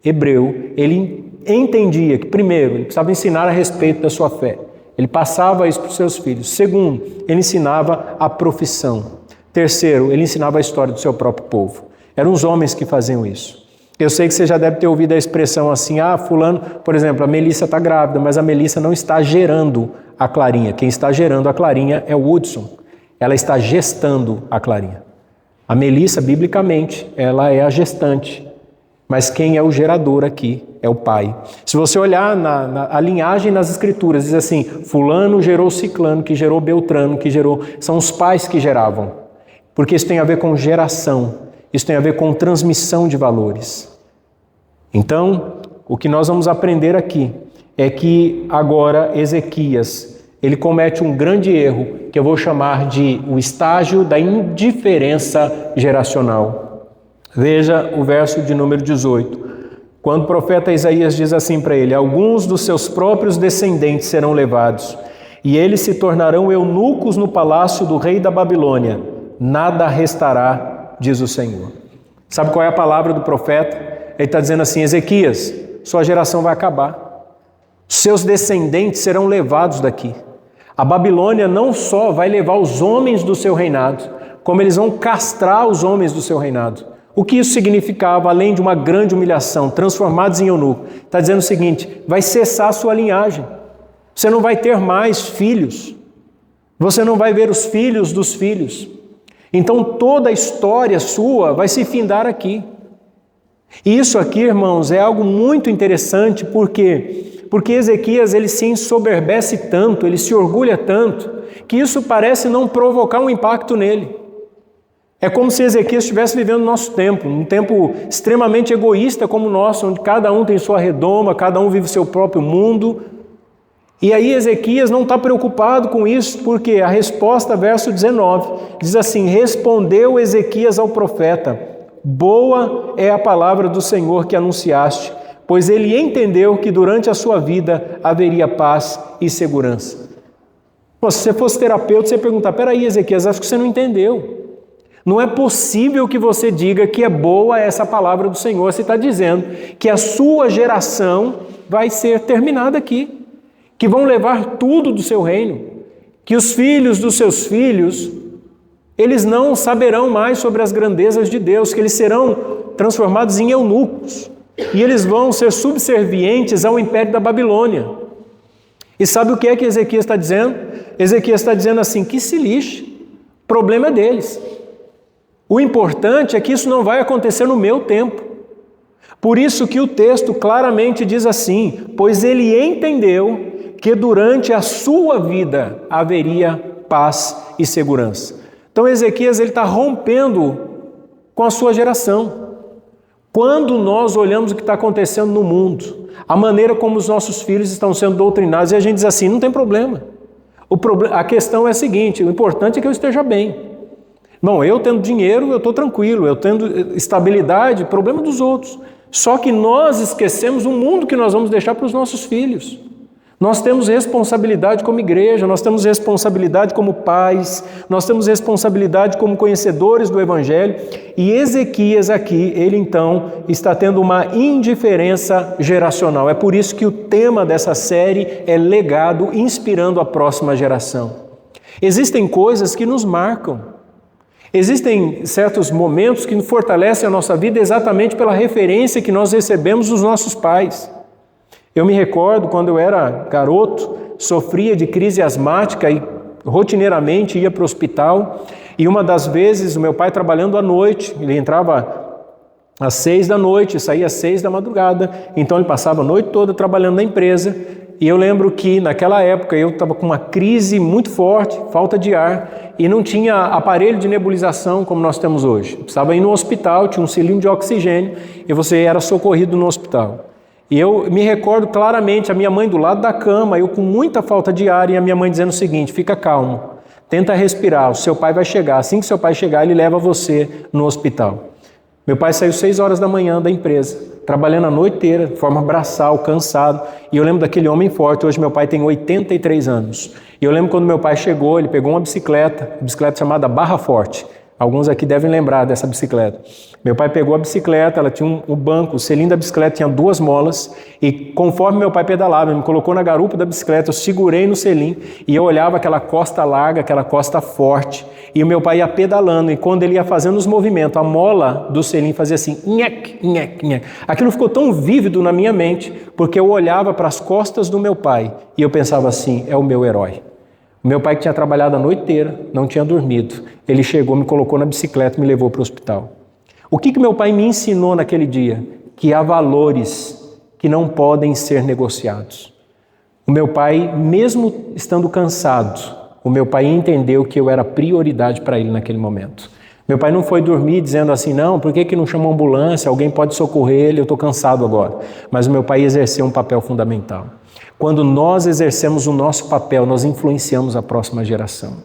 hebreu, ele entendia que, primeiro, ele precisava ensinar a respeito da sua fé. Ele passava isso para os seus filhos. Segundo, ele ensinava a profissão. Terceiro, ele ensinava a história do seu próprio povo. Eram os homens que faziam isso. Eu sei que você já deve ter ouvido a expressão assim, fulano, por exemplo, a Melissa está grávida, mas a Melissa não está gerando a Clarinha. Quem está gerando a Clarinha é o Hudson. Ela está gestando a Clarinha. A Melissa, biblicamente, ela é a gestante. Mas quem é o gerador aqui é o pai. Se você olhar a linhagem nas escrituras, diz assim, fulano gerou ciclano, que gerou beltrano, que gerou... São os pais que geravam. Porque isso tem a ver com geração, isso tem a ver com transmissão de valores. Então, o que nós vamos aprender aqui é que agora Ezequias, ele comete um grande erro, que eu vou chamar de o estágio da indiferença geracional. Veja o verso de número 18. Quando o profeta Isaías diz assim para ele, alguns dos seus próprios descendentes serão levados, e eles se tornarão eunucos no palácio do rei da Babilônia. Nada restará, diz o Senhor. Sabe qual é a palavra do profeta? Ele está dizendo assim, Ezequias, sua geração vai acabar. Seus descendentes serão levados daqui. A Babilônia não só vai levar os homens do seu reinado, como eles vão castrar os homens do seu reinado. O que isso significava, além de uma grande humilhação, transformados em eunuco? Está dizendo o seguinte, vai cessar a sua linhagem. Você não vai ter mais filhos. Você não vai ver os filhos dos filhos. Então toda a história sua vai se findar aqui. E isso aqui, irmãos, é algo muito interessante, porque Ezequias ele se ensoberbece tanto, ele se orgulha tanto, que isso parece não provocar um impacto nele. É como se Ezequias estivesse vivendo no nosso tempo, um tempo extremamente egoísta como o nosso, onde cada um tem sua redoma, cada um vive o seu próprio mundo. E aí Ezequias não está preocupado com isso, porque a resposta, verso 19, diz assim, respondeu Ezequias ao profeta, boa é a palavra do Senhor que anunciaste, pois ele entendeu que durante a sua vida haveria paz e segurança. Bom, se você fosse terapeuta, você ia perguntar, peraí Ezequias, acho que você não entendeu. Não é possível que você diga que é boa essa palavra do Senhor. Você está dizendo que a sua geração vai ser terminada aqui, que vão levar tudo do seu reino, que os filhos dos seus filhos, eles não saberão mais sobre as grandezas de Deus, que eles serão transformados em eunucos e eles vão ser subservientes ao império da Babilônia. E sabe o que é que Ezequias está dizendo? Ezequias está dizendo assim, que se lixe, o problema é deles. O importante é que isso não vai acontecer no meu tempo. Por isso que o texto claramente diz assim, pois ele entendeu que durante a sua vida haveria paz e segurança. Então Ezequias está rompendo com a sua geração. Quando nós olhamos o que está acontecendo no mundo, a maneira como os nossos filhos estão sendo doutrinados, e a gente diz assim, não tem problema. A questão é a seguinte, o importante é que eu esteja bem. Bom, eu tendo dinheiro, eu estou tranquilo, eu tendo estabilidade, problema dos outros. Só que nós esquecemos o mundo que nós vamos deixar para os nossos filhos. Nós temos responsabilidade como igreja, nós temos responsabilidade como pais, nós temos responsabilidade como conhecedores do Evangelho. E Ezequias aqui, ele então está tendo uma indiferença geracional. É por isso que o tema dessa série é legado, inspirando a próxima geração. Existem coisas que nos marcam. Existem certos momentos que fortalecem a nossa vida exatamente pela referência que nós recebemos dos nossos pais. Eu me recordo quando eu era garoto, sofria de crise asmática e rotineiramente ia para o hospital. E uma das vezes, o meu pai trabalhando à noite, ele entrava às 6 da noite, saía às 6 da madrugada. Então ele passava a noite toda trabalhando na empresa. E eu lembro que naquela época eu estava com uma crise muito forte, falta de ar, e não tinha aparelho de nebulização como nós temos hoje. Precisava ir no hospital, tinha um cilindro de oxigênio e você era socorrido no hospital. E eu me recordo claramente a minha mãe do lado da cama, eu com muita falta de ar, e a minha mãe dizendo o seguinte, fica calmo, tenta respirar, o seu pai vai chegar, assim que seu pai chegar ele leva você no hospital. Meu pai saiu 6 horas da manhã da empresa, trabalhando a noite inteira, de forma braçal, cansado. E eu lembro daquele homem forte, hoje meu pai tem 83 anos. E eu lembro quando meu pai chegou, ele pegou uma bicicleta chamada Barra Forte. Alguns aqui devem lembrar dessa bicicleta. Meu pai pegou a bicicleta, ela tinha um banco, o cilindro da bicicleta tinha 2 molas, e conforme meu pai pedalava, ele me colocou na garupa da bicicleta, eu segurei no selim, e eu olhava aquela costa larga, aquela costa forte, e o meu pai ia pedalando, e quando ele ia fazendo os movimentos, a mola do selim fazia assim, nhec, nhec, nhec. Aquilo ficou tão vívido na minha mente, porque eu olhava para as costas do meu pai, e eu pensava assim, é o meu herói. O meu pai que tinha trabalhado a noite inteira, não tinha dormido. Ele chegou, me colocou na bicicleta e me levou para o hospital. O que meu pai me ensinou naquele dia? Que há valores que não podem ser negociados. O meu pai, mesmo estando cansado, o meu pai entendeu que eu era prioridade para ele naquele momento. Meu pai não foi dormir dizendo assim, não, por que não chamou ambulância? Alguém pode socorrer ele, eu estou cansado agora. Mas o meu pai exerceu um papel fundamental. Quando nós exercemos o nosso papel, nós influenciamos a próxima geração.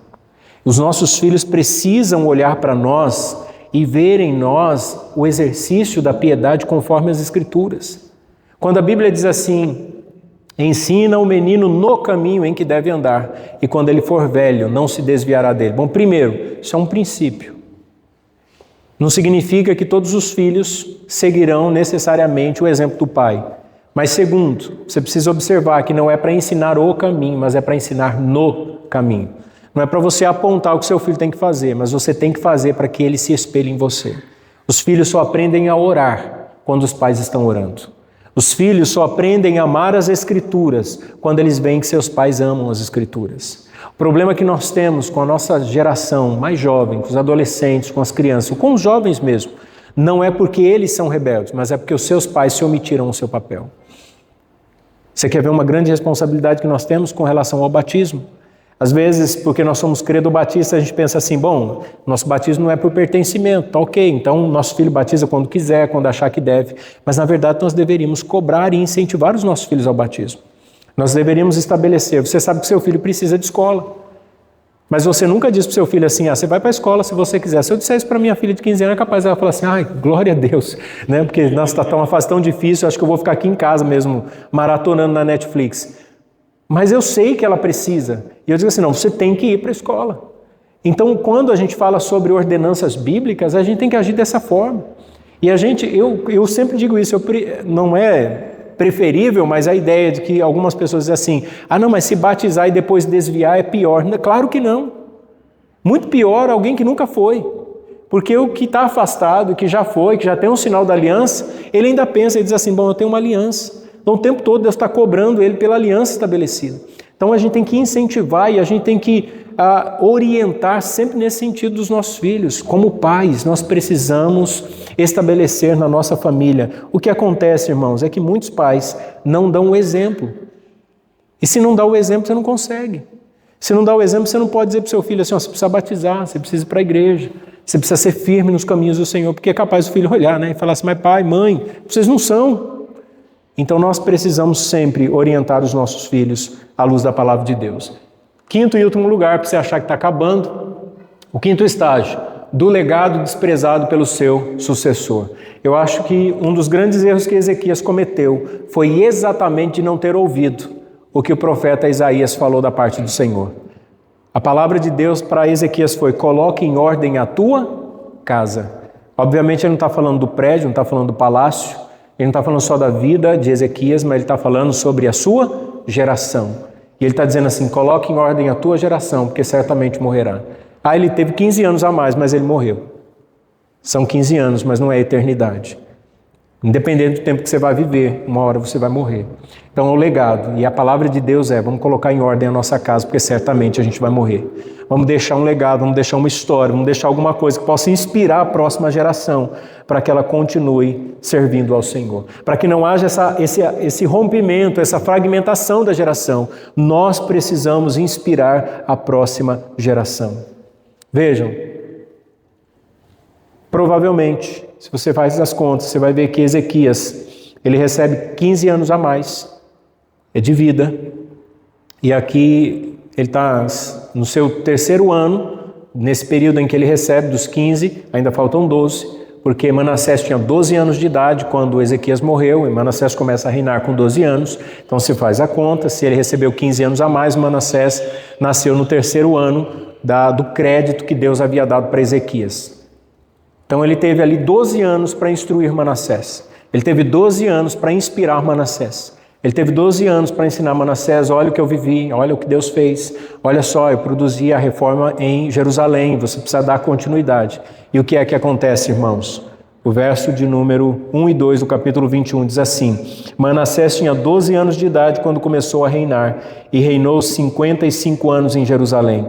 Os nossos filhos precisam olhar para nós e ver em nós o exercício da piedade conforme as Escrituras. Quando a Bíblia diz assim, ensina o menino no caminho em que deve andar, e quando ele for velho, não se desviará dele. Bom, primeiro, isso é um princípio. Não significa que todos os filhos seguirão necessariamente o exemplo do pai. Mas segundo, você precisa observar que não é para ensinar o caminho, mas é para ensinar no caminho. Não é para você apontar o que seu filho tem que fazer, mas você tem que fazer para que ele se espelhe em você. Os filhos só aprendem a orar quando os pais estão orando. Os filhos só aprendem a amar as Escrituras quando eles veem que seus pais amam as Escrituras. O problema que nós temos com a nossa geração mais jovem, com os adolescentes, com as crianças, com os jovens mesmo, não é porque eles são rebeldes, mas é porque os seus pais se omitiram o seu papel. Você quer ver uma grande responsabilidade que nós temos com relação ao batismo? Às vezes, porque nós somos credo batista, a gente pensa assim, bom, nosso batismo não é por pertencimento, tá ok, então nosso filho batiza quando quiser, quando achar que deve, mas na verdade nós deveríamos cobrar e incentivar os nossos filhos ao batismo. Nós deveríamos estabelecer, você sabe que seu filho precisa de escola, mas você nunca diz para o seu filho assim, você vai para a escola se você quiser. Se eu disser isso para minha filha de 15 anos, é capaz ela falar assim, glória a Deus, né? Porque nossa, está uma fase tão difícil, acho que eu vou ficar aqui em casa mesmo, maratonando na Netflix. Mas eu sei que ela precisa. E eu digo assim, não, você tem que ir para a escola. Então, quando a gente fala sobre ordenanças bíblicas, a gente tem que agir dessa forma. E eu sempre digo isso, não é preferível, mas a ideia de que algumas pessoas dizem assim, não, mas se batizar e depois desviar é pior. Claro que não. Muito pior alguém que nunca foi. Porque o que está afastado, que já foi, que já tem um sinal da aliança, ele ainda pensa e diz assim, bom, eu tenho uma aliança. Então o tempo todo Deus está cobrando ele pela aliança estabelecida. Então a gente tem que incentivar e a gente tem que orientar sempre nesse sentido dos nossos filhos. Como pais, nós precisamos estabelecer na nossa família. O que acontece, irmãos, é que muitos pais não dão o exemplo. E se não dá o exemplo, você não consegue. Se não dá o exemplo, você não pode dizer para o seu filho assim, você precisa batizar, você precisa ir para a igreja, você precisa ser firme nos caminhos do Senhor, porque é capaz do filho olhar, né, e falar assim, mas pai, mãe, vocês não são. Então nós precisamos sempre orientar os nossos filhos à luz da palavra de Deus. Quinto e último lugar, para você achar que está acabando, o quinto estágio, do legado desprezado pelo seu sucessor. Eu acho que um dos grandes erros que Ezequias cometeu foi exatamente de não ter ouvido o que o profeta Isaías falou da parte do Senhor. A palavra de Deus para Ezequias foi, coloque em ordem a tua casa. Obviamente ele não está falando do prédio, não está falando do palácio, ele não está falando só da vida de Ezequias, mas ele está falando sobre a sua geração. E ele está dizendo assim, coloque em ordem a tua geração, porque certamente morrerá. Ele teve 15 anos a mais, mas ele morreu. São 15 anos, mas não é eternidade. Independente do tempo que você vai viver, uma hora você vai morrer. Então é o legado, e a palavra de Deus vamos colocar em ordem a nossa casa, porque certamente a gente vai morrer. Vamos deixar um legado, vamos deixar uma história, vamos deixar alguma coisa que possa inspirar a próxima geração, para que ela continue servindo ao Senhor. Para que não haja esse rompimento, essa fragmentação da geração. Nós precisamos inspirar a próxima geração. Vejam, provavelmente, se você faz as contas, você vai ver que Ezequias, ele recebe 15 anos a mais de vida. E aqui ele está no seu terceiro ano, nesse período em que ele recebe dos 15, ainda faltam 12, porque Manassés tinha 12 anos de idade quando Ezequias morreu, e Manassés começa a reinar com 12 anos. Então se faz a conta, se ele recebeu 15 anos a mais, Manassés nasceu no terceiro ano do crédito que Deus havia dado para Ezequias. Então ele teve ali 12 anos para instruir Manassés. Ele teve 12 anos para inspirar Manassés. Ele teve 12 anos para ensinar Manassés, olha o que eu vivi, olha o que Deus fez. Olha só, eu produzi a reforma em Jerusalém, você precisa dar continuidade. E o que é que acontece, irmãos? O verso de número 1 e 2 do capítulo 21 diz assim, Manassés tinha 12 anos de idade quando começou a reinar e reinou 55 anos em Jerusalém.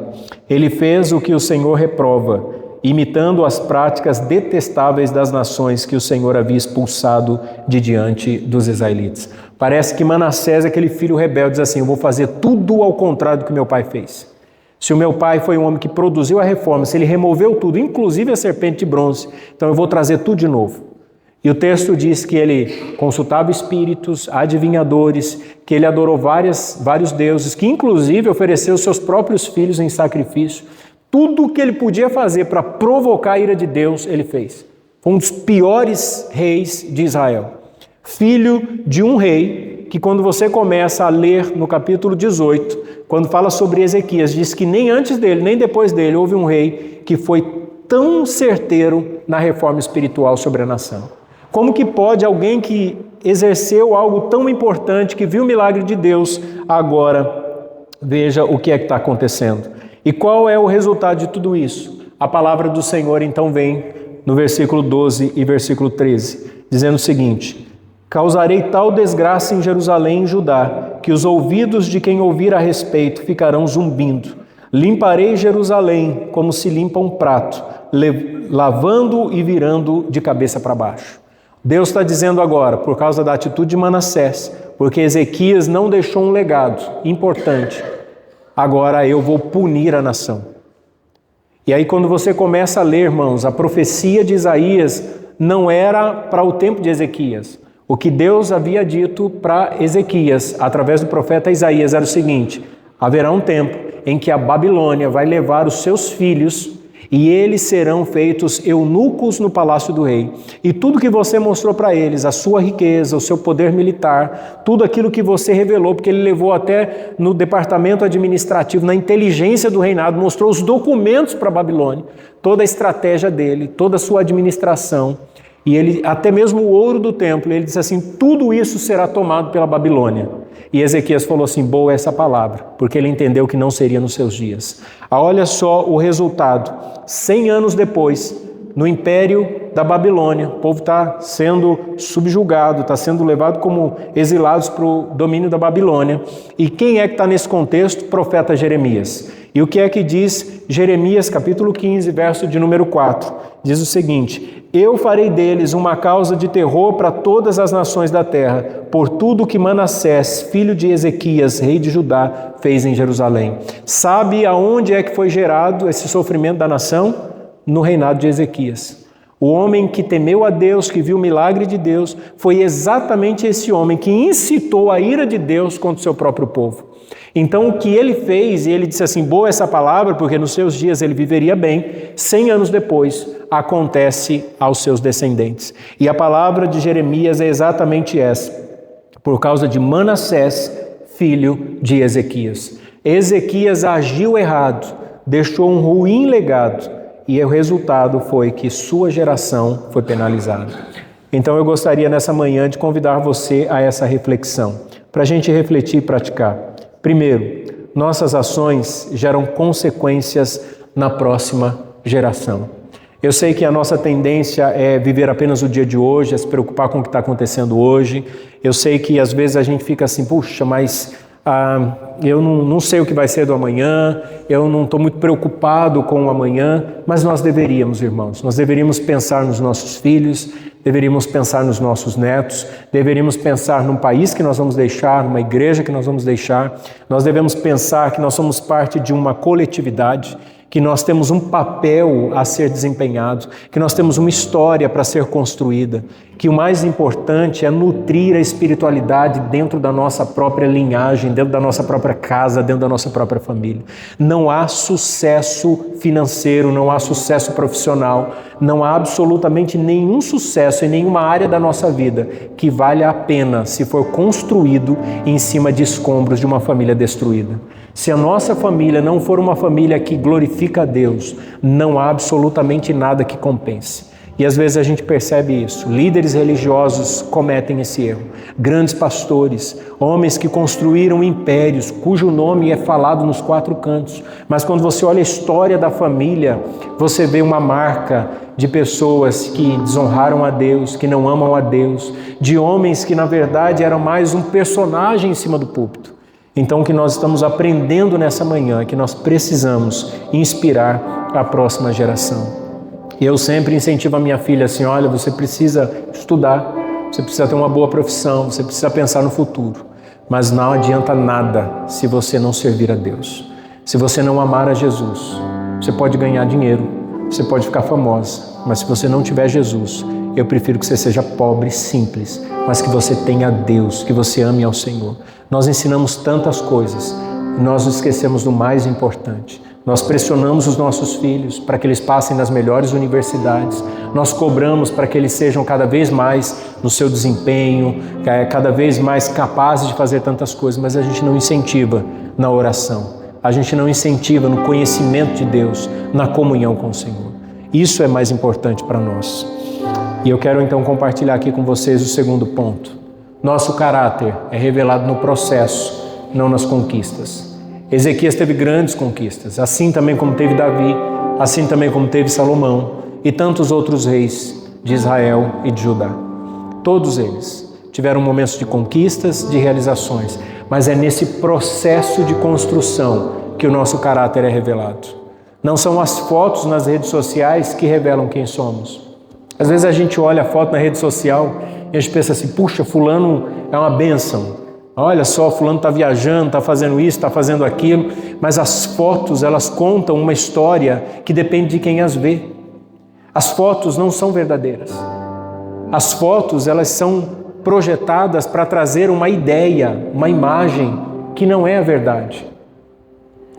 Ele fez o que o Senhor reprova, imitando as práticas detestáveis das nações que o Senhor havia expulsado de diante dos israelitas. Parece que Manassés, aquele filho rebelde, diz assim, eu vou fazer tudo ao contrário do que meu pai fez. Se o meu pai foi um homem que produziu a reforma, se ele removeu tudo, inclusive a serpente de bronze, então eu vou trazer tudo de novo. E o texto diz que ele consultava espíritos, adivinhadores, que ele adorou vários deuses, que inclusive ofereceu seus próprios filhos em sacrifício. Tudo o que ele podia fazer para provocar a ira de Deus, ele fez. Foi um dos piores reis de Israel. Filho de um rei que, quando você começa a ler no capítulo 18, quando fala sobre Ezequias, diz que nem antes dele, nem depois dele, houve um rei que foi tão certeiro na reforma espiritual sobre a nação. Como que pode alguém que exerceu algo tão importante, que viu o milagre de Deus, agora veja o que é que está acontecendo? E qual é o resultado de tudo isso? A palavra do Senhor então vem no versículo 12 e versículo 13, dizendo o seguinte, causarei tal desgraça em Jerusalém e em Judá, que os ouvidos de quem ouvir a respeito ficarão zumbindo. Limparei Jerusalém como se limpa um prato, lavando e virando de cabeça para baixo. Deus está dizendo agora, por causa da atitude de Manassés, porque Ezequias não deixou um legado importante, agora eu vou punir a nação. E aí quando você começa a ler, irmãos, a profecia de Isaías não era para o tempo de Ezequias. O que Deus havia dito para Ezequias, através do profeta Isaías, era o seguinte, haverá um tempo em que a Babilônia vai levar os seus filhos e eles serão feitos eunucos no palácio do rei. E tudo que você mostrou para eles, a sua riqueza, o seu poder militar, tudo aquilo que você revelou, porque ele levou até no departamento administrativo, na inteligência do reinado, mostrou os documentos para a Babilônia, toda a estratégia dele, toda a sua administração, e ele, até mesmo o ouro do templo, ele disse assim, tudo isso será tomado pela Babilônia. E Ezequias falou assim, boa essa palavra, porque ele entendeu que não seria nos seus dias. Olha só o resultado, 100 anos depois, no império da Babilônia, o povo está sendo subjugado, está sendo levado como exilados para o domínio da Babilônia. E quem é que está nesse contexto? O profeta Jeremias. E o que é que diz Jeremias, capítulo 15, verso de número 4? Diz o seguinte, eu farei deles uma causa de terror para todas as nações da terra, por tudo que Manassés, filho de Ezequias, rei de Judá, fez em Jerusalém. Sabe aonde é que foi gerado esse sofrimento da nação? No reinado de Ezequias. O homem que temeu a Deus, que viu o milagre de Deus, foi exatamente esse homem que incitou a ira de Deus contra o seu próprio povo. Então o que ele fez, e ele disse assim, boa essa palavra, porque nos seus dias ele viveria bem, 100 anos depois acontece aos seus descendentes. E a palavra de Jeremias é exatamente essa, por causa de Manassés, filho de Ezequias. Ezequias agiu errado, deixou um ruim legado, e o resultado foi que sua geração foi penalizada. Então eu gostaria nessa manhã de convidar você a essa reflexão, para a gente refletir e praticar. Primeiro, nossas ações geram consequências na próxima geração. Eu sei que a nossa tendência é viver apenas o dia de hoje, é se preocupar com o que está acontecendo hoje. Eu sei que às vezes a gente fica assim, puxa, mas eu não sei o que vai ser do amanhã, eu não estou muito preocupado com o amanhã, mas nós deveríamos, irmãos, nós deveríamos pensar nos nossos filhos, deveríamos pensar nos nossos netos, deveríamos pensar num país que nós vamos deixar, numa igreja que nós vamos deixar, nós devemos pensar que nós somos parte de uma coletividade, que nós temos um papel a ser desempenhado, que nós temos uma história para ser construída, que o mais importante é nutrir a espiritualidade dentro da nossa própria linhagem, dentro da nossa própria casa, dentro da nossa própria família. Não há sucesso financeiro, não há sucesso profissional, não há absolutamente nenhum sucesso em nenhuma área da nossa vida que valha a pena se for construído em cima de escombros de uma família destruída. Se a nossa família não for uma família que glorifica a Deus, não há absolutamente nada que compense. E às vezes a gente percebe isso. Líderes religiosos cometem esse erro. Grandes pastores, homens que construíram impérios, cujo nome é falado nos 4 cantos. Mas quando você olha a história da família, você vê uma marca de pessoas que desonraram a Deus, que não amam a Deus, de homens que na verdade eram mais um personagem em cima do púlpito. Então o que nós estamos aprendendo nessa manhã é que nós precisamos inspirar a próxima geração. E eu sempre incentivo a minha filha assim, olha, você precisa estudar, você precisa ter uma boa profissão, você precisa pensar no futuro. Mas não adianta nada se você não servir a Deus. Se você não amar a Jesus, você pode ganhar dinheiro, você pode ficar famosa, mas se você não tiver Jesus, eu prefiro que você seja pobre, simples, mas que você tenha Deus, que você ame ao Senhor. Nós ensinamos tantas coisas e nós nos esquecemos do mais importante. Nós pressionamos os nossos filhos para que eles passem nas melhores universidades. Nós cobramos para que eles sejam cada vez mais no seu desempenho, cada vez mais capazes de fazer tantas coisas, mas a gente não incentiva na oração. A gente não incentiva no conhecimento de Deus, na comunhão com o Senhor. Isso é mais importante para nós. E eu quero então compartilhar aqui com vocês o segundo ponto. Nosso caráter é revelado no processo, não nas conquistas. Ezequias teve grandes conquistas, assim também como teve Davi, assim também como teve Salomão e tantos outros reis de Israel e de Judá. Todos eles tiveram momentos de conquistas, de realizações, mas é nesse processo de construção que o nosso caráter é revelado. Não são as fotos nas redes sociais que revelam quem somos. Às vezes a gente olha a foto na rede social e a gente pensa assim, puxa, fulano é uma bênção. Olha só, fulano está viajando, está fazendo isso, está fazendo aquilo. Mas as fotos, elas contam uma história que depende de quem as vê. As fotos não são verdadeiras. As fotos, elas são projetadas para trazer uma ideia, uma imagem que não é a verdade.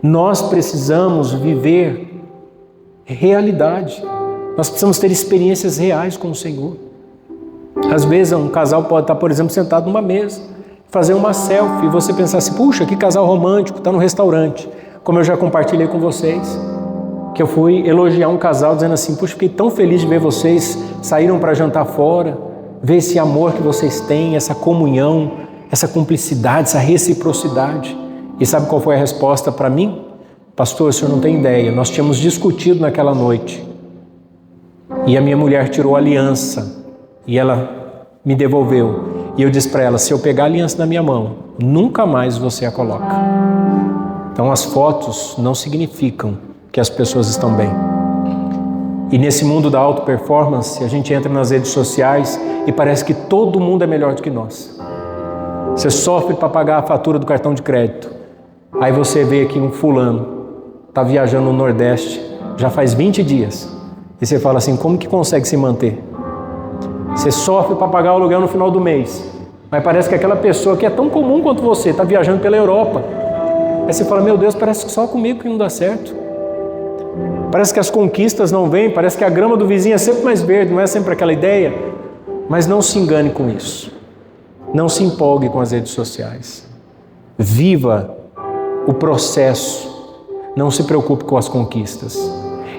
Nós precisamos viver realidade. Nós precisamos ter experiências reais com o Senhor. Às vezes um casal pode estar, por exemplo, sentado numa mesa, fazer uma selfie, e você pensar assim, puxa, que casal romântico, está no restaurante. Como eu já compartilhei com vocês, que eu fui elogiar um casal dizendo assim, puxa, fiquei tão feliz de ver vocês, saíram para jantar fora, ver esse amor que vocês têm, essa comunhão, essa cumplicidade, essa reciprocidade. E sabe qual foi a resposta para mim? Pastor, o senhor não tem ideia, nós tínhamos discutido naquela noite e a minha mulher tirou a aliança e ela me devolveu. E eu disse para ela, se eu pegar a aliança na minha mão, nunca mais você a coloca. Então as fotos não significam que as pessoas estão bem. E nesse mundo da alta performance, a gente entra nas redes sociais e parece que todo mundo é melhor do que nós. Você sofre para pagar a fatura do cartão de crédito. Aí você vê aqui um fulano, está viajando no Nordeste, já faz 20 dias. E você fala assim, como que consegue se manter? Você sofre para pagar o aluguel no final do mês. Mas parece que aquela pessoa que é tão comum quanto você, está viajando pela Europa. Aí você fala, meu Deus, parece que só comigo que não dá certo. Parece que as conquistas não vêm, parece que a grama do vizinho é sempre mais verde, não é sempre aquela ideia. Mas não se engane com isso. Não se empolgue com as redes sociais. Viva o processo. Não se preocupe com as conquistas.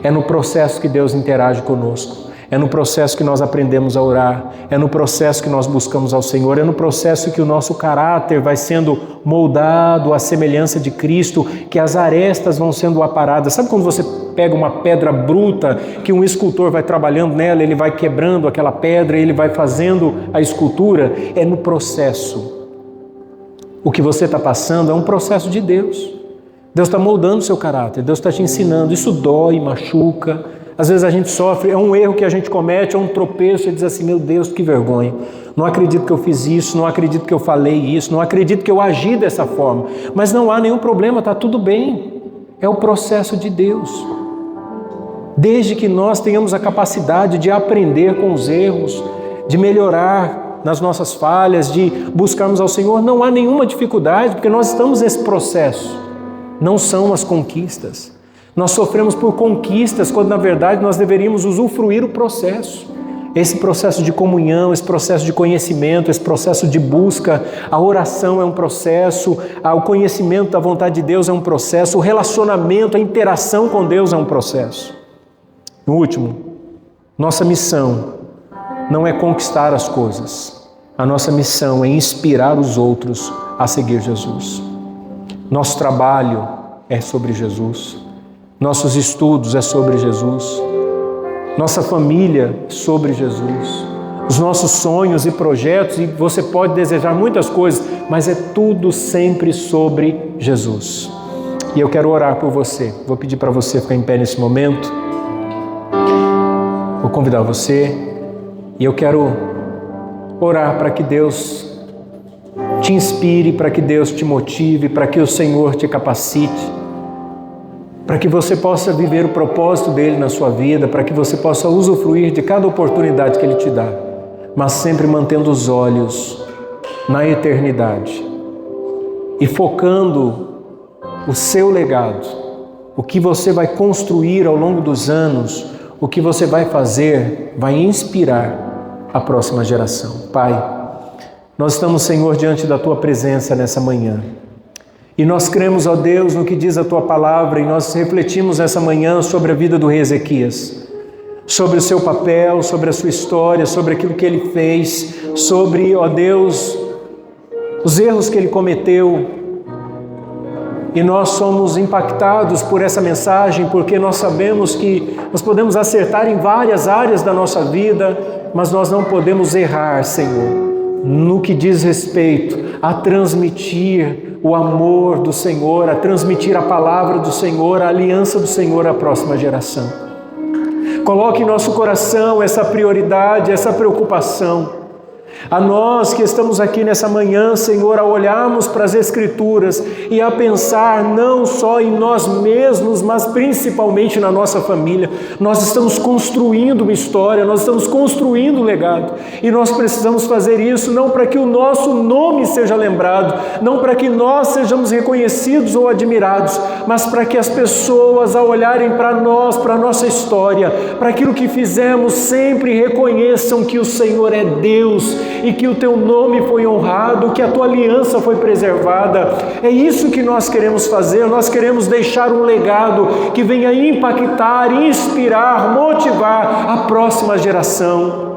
É no processo que Deus interage conosco. É no processo que nós aprendemos a orar. É no processo que nós buscamos ao Senhor. É no processo que o nosso caráter vai sendo moldado à semelhança de Cristo, que as arestas vão sendo aparadas. Sabe quando você pega uma pedra bruta, que um escultor vai trabalhando nela, ele vai quebrando aquela pedra, ele vai fazendo a escultura? É no processo. O que você está passando é um processo de Deus. Deus está moldando o seu caráter, Deus está te ensinando. Isso dói, machuca. Às vezes a gente sofre, é um erro que a gente comete, é um tropeço e diz assim, meu Deus, que vergonha. Não acredito que eu fiz isso, não acredito que eu falei isso, não acredito que eu agi dessa forma. Mas não há nenhum problema, está tudo bem. É o processo de Deus. Desde que nós tenhamos a capacidade de aprender com os erros, de melhorar nas nossas falhas, de buscarmos ao Senhor, não há nenhuma dificuldade, porque nós estamos nesse processo. Não são as conquistas. Nós sofremos por conquistas, quando na verdade nós deveríamos usufruir o processo. Esse processo de comunhão, esse processo de conhecimento, esse processo de busca. A oração é um processo, o conhecimento da vontade de Deus é um processo, o relacionamento, a interação com Deus é um processo. No último, nossa missão não é conquistar as coisas. A nossa missão é inspirar os outros a seguir Jesus. Nosso trabalho é sobre Jesus. Nossos estudos é sobre Jesus. Nossa família é sobre Jesus. Os nossos sonhos e projetos, e você pode desejar muitas coisas, mas é tudo sempre sobre Jesus. E eu quero orar por você. Vou pedir para você ficar em pé nesse momento. Vou convidar você e eu quero orar para que Deus te inspire, para que Deus te motive, para que o Senhor te capacite, para que você possa viver o propósito dele na sua vida, para que você possa usufruir de cada oportunidade que ele te dá, mas sempre mantendo os olhos na eternidade e focando o seu legado, o que você vai construir ao longo dos anos, o que você vai fazer, vai inspirar a próxima geração. Pai, nós estamos, Senhor, diante da Tua presença nessa manhã. E nós cremos, ó Deus, no que diz a Tua palavra, e nós refletimos essa manhã sobre a vida do rei Ezequias, sobre o seu papel, sobre a sua história, sobre aquilo que ele fez, sobre, ó Deus, os erros que ele cometeu. E nós somos impactados por essa mensagem, porque nós sabemos que nós podemos acertar em várias áreas da nossa vida, mas nós não podemos errar, Senhor, no que diz respeito a transmitir o amor do Senhor, a transmitir a palavra do Senhor, a aliança do Senhor à próxima geração. Coloque em nosso coração essa prioridade, essa preocupação, A nós que estamos aqui nessa manhã, Senhor, a olharmos para as Escrituras e a pensar não só em nós mesmos, mas principalmente na nossa família. Nós estamos construindo uma história, nós estamos construindo um legado. E nós precisamos fazer isso não para que o nosso nome seja lembrado, não para que nós sejamos reconhecidos ou admirados, mas para que as pessoas, ao olharem para nós, para a nossa história, para aquilo que fizemos, sempre reconheçam que o Senhor é Deus e que o teu nome foi honrado, que a tua aliança foi preservada. É isso que nós queremos fazer. Nós queremos deixar um legado que venha impactar, inspirar, motivar a próxima geração.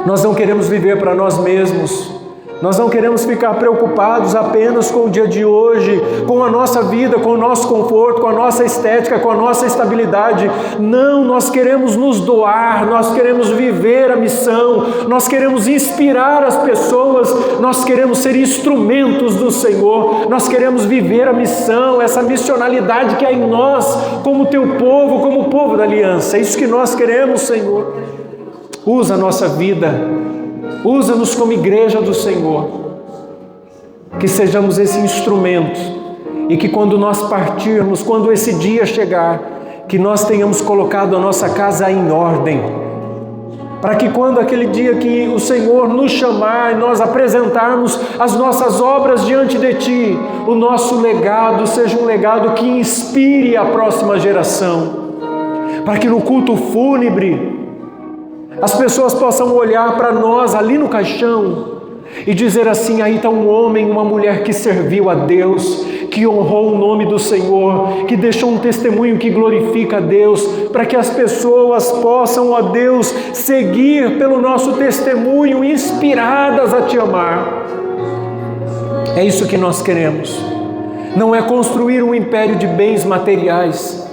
Nós não queremos viver para nós mesmos. Nós não queremos ficar preocupados apenas com o dia de hoje, com a nossa vida, com o nosso conforto, com a nossa estética, com a nossa estabilidade. Não, nós queremos nos doar, nós queremos viver a missão, nós queremos inspirar as pessoas, nós queremos ser instrumentos do Senhor, nós queremos viver a missão, essa missionalidade que há em nós, como teu povo, como o povo da aliança. É isso que nós queremos, Senhor. Usa a nossa vida. Usa-nos como igreja do Senhor, que sejamos esse instrumento e que quando nós partirmos, quando esse dia chegar, que nós tenhamos colocado a nossa casa em ordem, para que quando aquele dia que o Senhor nos chamar e nós apresentarmos as nossas obras diante de Ti, o nosso legado seja um legado que inspire a próxima geração, para que no culto fúnebre as pessoas possam olhar para nós ali no caixão e dizer assim: aí está um homem, uma mulher que serviu a Deus, que honrou o nome do Senhor, que deixou um testemunho que glorifica a Deus, para que as pessoas possam, ó Deus, seguir pelo nosso testemunho, inspiradas a Te amar. É isso que nós queremos. Não é construir um império de bens materiais,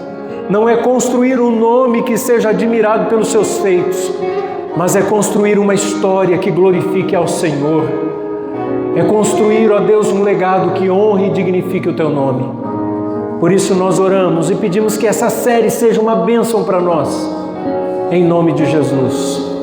não é construir um nome que seja admirado pelos seus feitos, mas é construir uma história que glorifique ao Senhor. É construir, ó Deus, um legado que honre e dignifique o Teu nome. Por isso nós oramos e pedimos que essa série seja uma bênção para nós, em nome de Jesus.